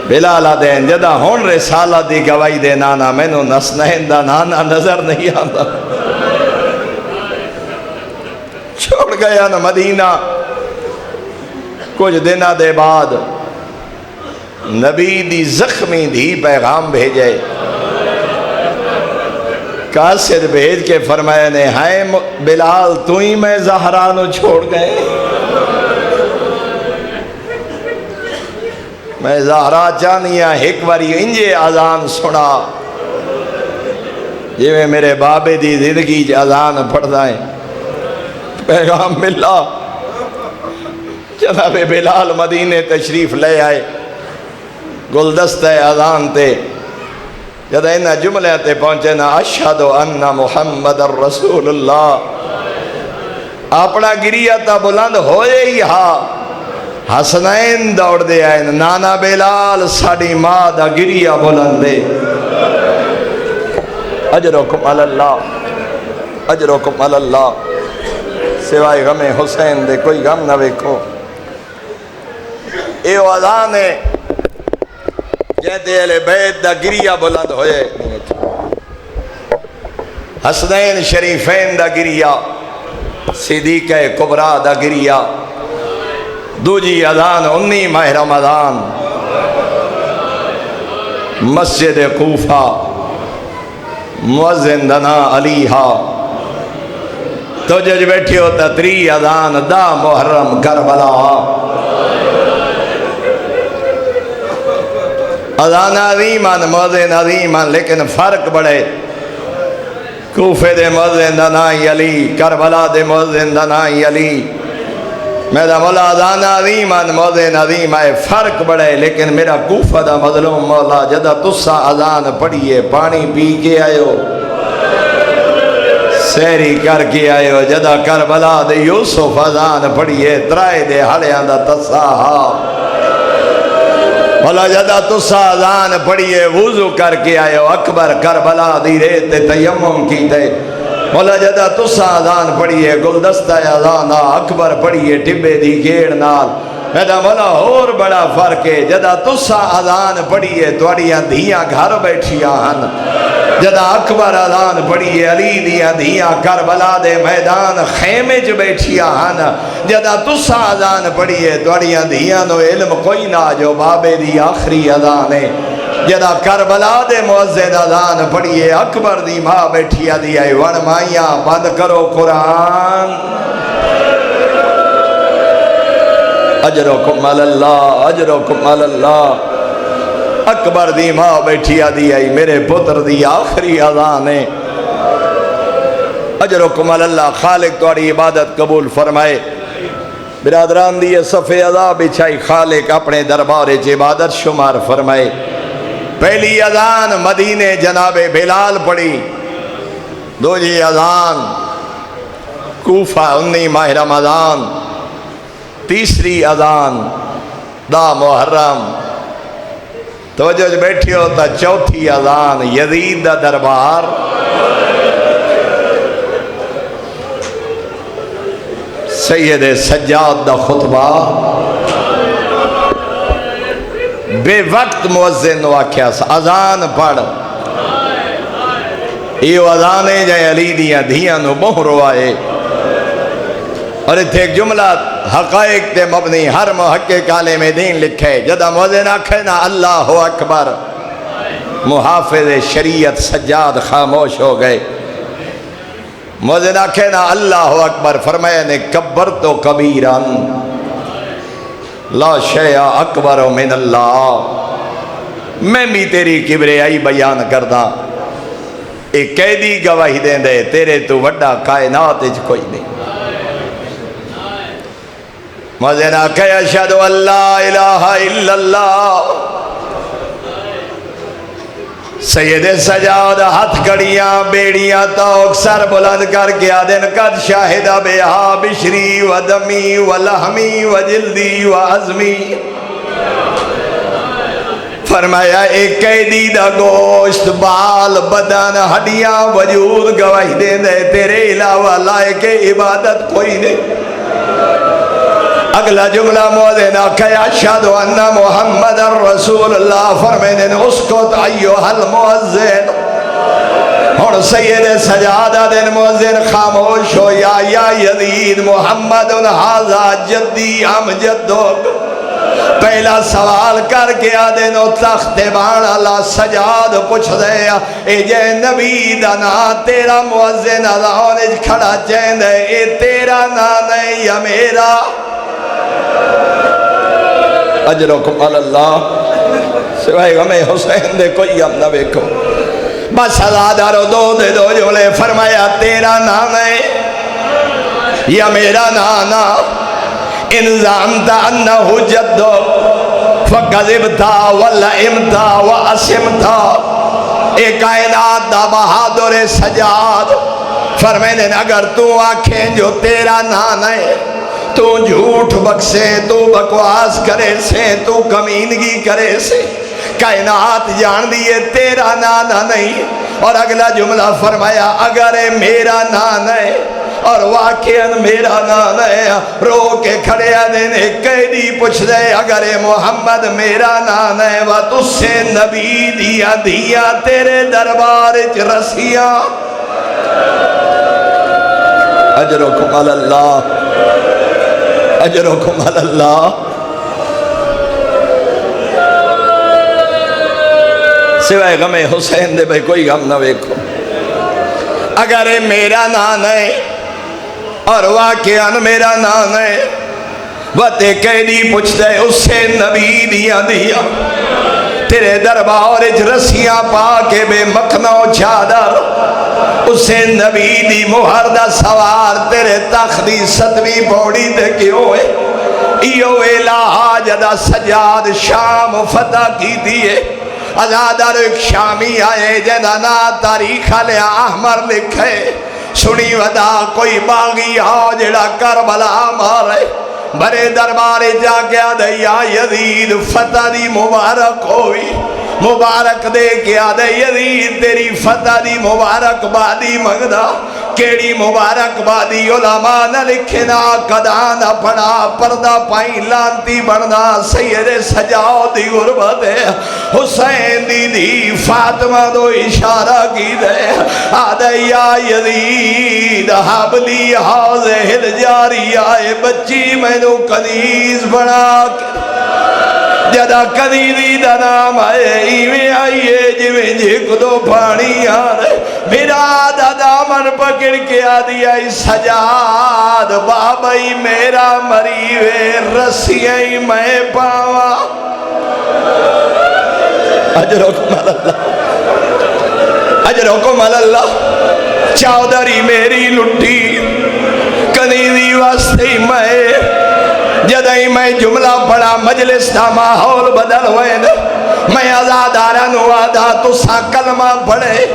بلال آدھے جدہ ہون رسالہ دی گواہی دے نانا میں نو نسنین دا نانا نظر نہیں آندہ، چھوڑ گیا نا مدینہ کچھ دنہ دے بعد نبی دی زخمی دی پیغام بھیجے قاصد بھیج کے فرمایا نے ہائے بلال تو ہی میں زہرا نو چھوڑ گئے میں زہرا چانیاں ایک باری انجے اذان سنا جی میں میرے بابے دی زندگی اذان پڑھ دائیں پیغام ملا جناب بلال مدینے تشریف لے آئے گلدستہ اذان تے جب انہا جملے تے پہنچے نا اشہد ان محمد الرسول اللہ اپنا گریہ تا بلند ہوئے ہی حسنین دوڑ دے آئے نانا بلال ساڑی ماں دا گریہ بلند دے اجرکم اللہ اجرکم اللہ سوائے غم حسین دے کوئی غم نہ ویکھو اے اذان ہے جہتے اہل بیت دا گریہ بلند ہوئے حسنین شریفین دا گریہ صدیق کبریٰ دا گریہ دوجی اذان 19 ماہ رمضان مسجد کوفہ مؤذن دنا علیہا تو جج بیٹھی ہوتا 3 اذان دا محرم کربلا اذان عظیمان مؤذن عظیمان لیکن فرق بڑے کوفے دے مؤذن دا نائی علی کربلا دے مؤذن دا نائی علی میرا مولا اذان عظیمان مؤذن عظیم ہے فرق بڑے لیکن میرا کوفہ دا مظلوم مولا جدہ تسا اذان پڑھئے پانی پی کے آئے ہو سیری کر کے آئے ہو جدہ کربلا دے یوسف اذان پڑھئے ترائے دے حلیاں دا تساہا مولا جدہ تسا اذان پڑھئے وضو کر کے آئے ہو اکبر کربلا دی ریت تیمم کی تے مولا جدہ تسا اذان پڑھئے گلدستہ اذان اکبر پڑھئے ٹبے دی گیڑ نال میرا مولا اور بڑا فرق ہے جدہ تسا اذان پڑھئے توڑیاں دھیاں گھر بیٹھیاں ہن جدہ اکبر اذان پڑھئے علی دیاں دھیاں کربلا دے میدان خیمے جو بیٹھیاں ہن جدہ تسا اذان پڑھئے توڑیاں دھیاں نو علم کوئی نہ جو بابے دی آخری اذان ہے جدہ کربلا دے مؤذن اذان پڑھئے اکبر دی ماں بیٹھیا دی آئی ون مائیاں بند کرو قرآن اجرکم اللہ اجرکم اللہ اکبر دی ماں بیٹھیا دی آئی میرے پتر دی آخری اذان ہے اجرکم اللہ خالق توڑی عبادت قبول فرمائے برادران دی صفحے اذا بچھائی خالق اپنے دربارے عبادت شمار فرمائے پہلی اذان مدینے جناب بلال پڑھی دوجی اذان کوفہ 19 ماہ رمضان تیسری اذان دا محرم توجہ بیٹھی ہوتا چوتھی اذان یزید دا دربار سید سجاد دا خطبہ بے وقت مؤذن واقعہ اذان پڑھ یہ اذانے جائے علی دیاں دھیاں نو مہرو آئے اور اتھے ایک جملہ حقائق تے مبنی ہر محقق عالم دین لکھے جدہ مؤذن آکھے نا اللہ اکبر محافظ شریعت سجاد خاموش ہو گئے مؤذن آکھے نا اللہ اکبر فرمایا نے کبر تو کبیرن لا شیع اکبر من اللہ میں بھی تیری کبریائی بیان کردہ ایک قیدی گواہی دیں دے تیرے تو وڈا کائنات اج کوئی نہیں مؤذن آکھے اشہد ان لا الہ الا اللہ سید سجاد ہاتھ کڑیاں بیڑیاں توک سر بلند کر کے آدن قد شاہد بیہا بشری و دمی و لحمی و جلدی و عظمی فرمایا ایک قیدی دا گوشت بال بدن ہڈیاں وجود گواہی دے دے تیرے علاوہ لائق عبادت کوئی نہیں اگلا جملہ مؤذن آکھے اشہد ان محمد رسول اللہ فرمینے اسکت ایوہ المؤذن ہن سید سجادہ دن مؤذن خاموش ہو یا یزید محمد ھذا جدی ام جدک پہلا سوال کر کے آدھے نو تخت بان اللہ سجاد پوچھ دے اے جے نبی دا نا تیرا مؤذن اذان کھڑا چیندے اے تیرا نا نہیں یا میرا اجرکم اللہ سوائے غم حسین دے کوئی ہم نہ بیکھو بس ازادارو دو جملے فرمایا تیرا نام ہے یا میرا نانا ان زعمتا انہو جدو فقذبتا ولئمتا واسمتا اے کائنات دا بہادر سجاد فرمائنے اگر تو آنکھیں جو تیرا نانا ہے تو جھوٹ بکسے تو بکواس کرے سے تو کمینگی کرے سے کائنات جان دیئے تیرا نانا نہیں اور اگلا جملہ فرمایا اگر میرا نانا ہے اور واقعاً میرا نانا ہے رو کے کھڑے دینے قیدی پوچھ دے اگر محمد میرا نانا ہے وہ تُس سے نبی دیا تیرے دربار رسیاں اجرکم اللہ اجرکم اللہ سوائے غم حسین دے بھئی کوئی غم نہ ویکھو اگر میرا نام ہے اور واقعاً میرا نام ہے وتے قیدی پوچھ دے اس سے نبی دیا تیرے دربار رسیاں پا کے بے مکھنہ چادر اس سے نبی دی مہر دا سوار تیرے تختی 7ویں پوڑی تے کیوں ہے ایو الہ جدا سجاد شام فتح کی دیئے ازادر ایک شامی آئے جنانا تاریخ علیہ احمر لکھے سنی ودا کوئی باغی آؤ جڑا کربلا مارے بڑے دربارے جا گیا دیا یزید فتح دی مبارک ہوئی مبارک دے کیا دے یزید تیری فتح دی مبارک بادی مگدہ کیڑی مبارک بادی علماء نہ لکھنا قدان پڑا پردہ پائیں لانتی بڑھنا سید سجاؤ دی غربت حسین دی فاطمہ دو اشارہ کی دے آدھے یا یزید حبلی حاضر جاری آئے بچی میں نو کنیز بنا جدا کنیزی دا نام آئے ایویں آئیے جویں جھک دو پانی آرے میرا دادا من پکڑ کے آدھی آئی سجاد بابائی میرا مریوے رسیائی میں پاوا اجرکم اللہ اجرکم اللہ چودری میری لٹی کنیزی واسطی میں جدائی میں جملہ پڑا مجلس دا ماحول بدل ہوئے میں ازادارہ نوادا تو سا کلمہ پڑھے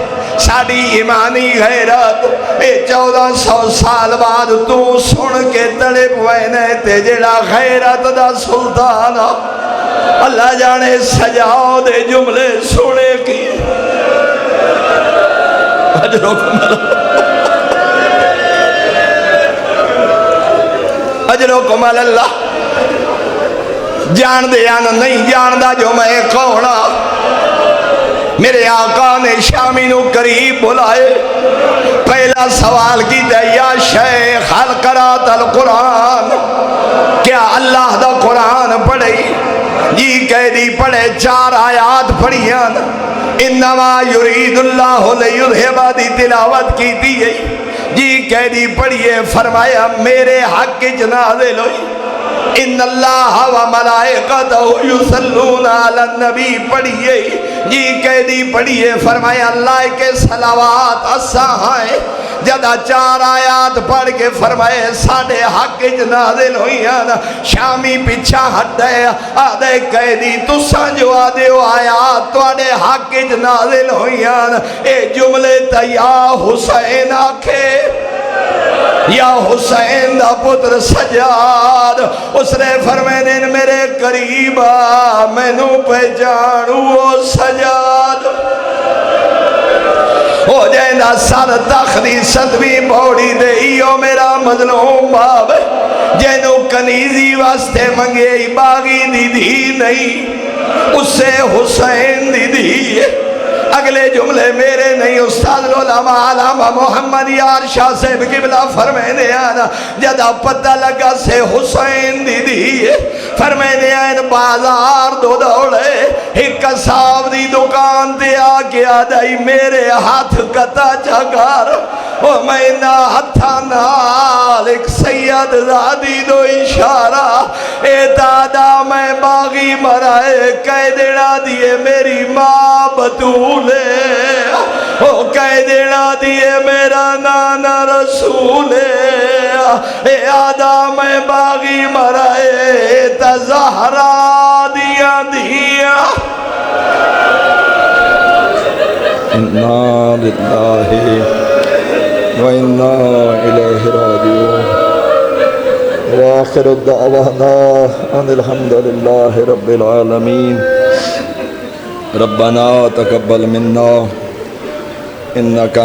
ساڑی ایمانی غیرت 1400 سال بعد تو سن کے تڑپ وینے تے جڑا غیرت دا سلطان اللہ جانے سجاؤ دے جملے سنے کی اجرکم اجرکم اللہ جان دے یا نہیں جان دا جو میں کونا میرے آقا نے شامی نو قریب بلائے پہلا سوال کی دے یا شیخ حل قرات القرآن کیا اللہ دا قرآن پڑھے جی قیدی پڑھے 4 آیات پڑھیاں انما یرید اللہ لیذھب دی تلاوت کی دیئے جی قیدی پڑھیے فرمایا میرے حق نازل ہوئی ان اللہ و ملائکتہ یصلون علی النبی پڑھیے جی قیدی پڑھیے فرمایا اللہ کے صلوات اساں جدا 4 آیات پڑھ کے فرمائے ساڑھے حق نازل ہوئیاں شامی پیچھا ہٹے آدھے قیدی تساں جو آدھے آیات توڑے حق نازل ہوئیاں اے جملے تا یا حسین آکھے یا حسین دا پتر سجاد اس نے فرمائے میرے قریبا میں نو پہچانو وہ سجاد ہو جائے نا سر تختی 7ویں پوڑی دے ایو میرا مظلوم باب جینو کنیزی واسطے منگے باغی دی دی نہیں اس سے حسین دی دی اگلے جملے میرے نہیں استاد العلماء علامہ محمد یار شاہ صاحب قبلہ فرمینے آنا جدہ پتہ لگا سے حسین دی دیئے فرمینے آئین بازار دو دوڑے ایک قصاب دی دکان دے آگے آدائی میرے ہاتھ کتا چکار او میں نہ ہتھا نال ایک سید زادی دو اشارہ اے دادا میں باغی مرائے کہہ دینا دیئے میری ماں بطولے او کہہ دینا دیئے میرا نانا رسولے اے آدھا میں باغی مرائے تا زہرا دیا دیا اِنَّا لِلَّهِ وَإِنَّا إِلَيْهِ رَاجِعُونَ وآخر الدعوانا ان الحمد لله رب العالمين ربنا تقبل منا انك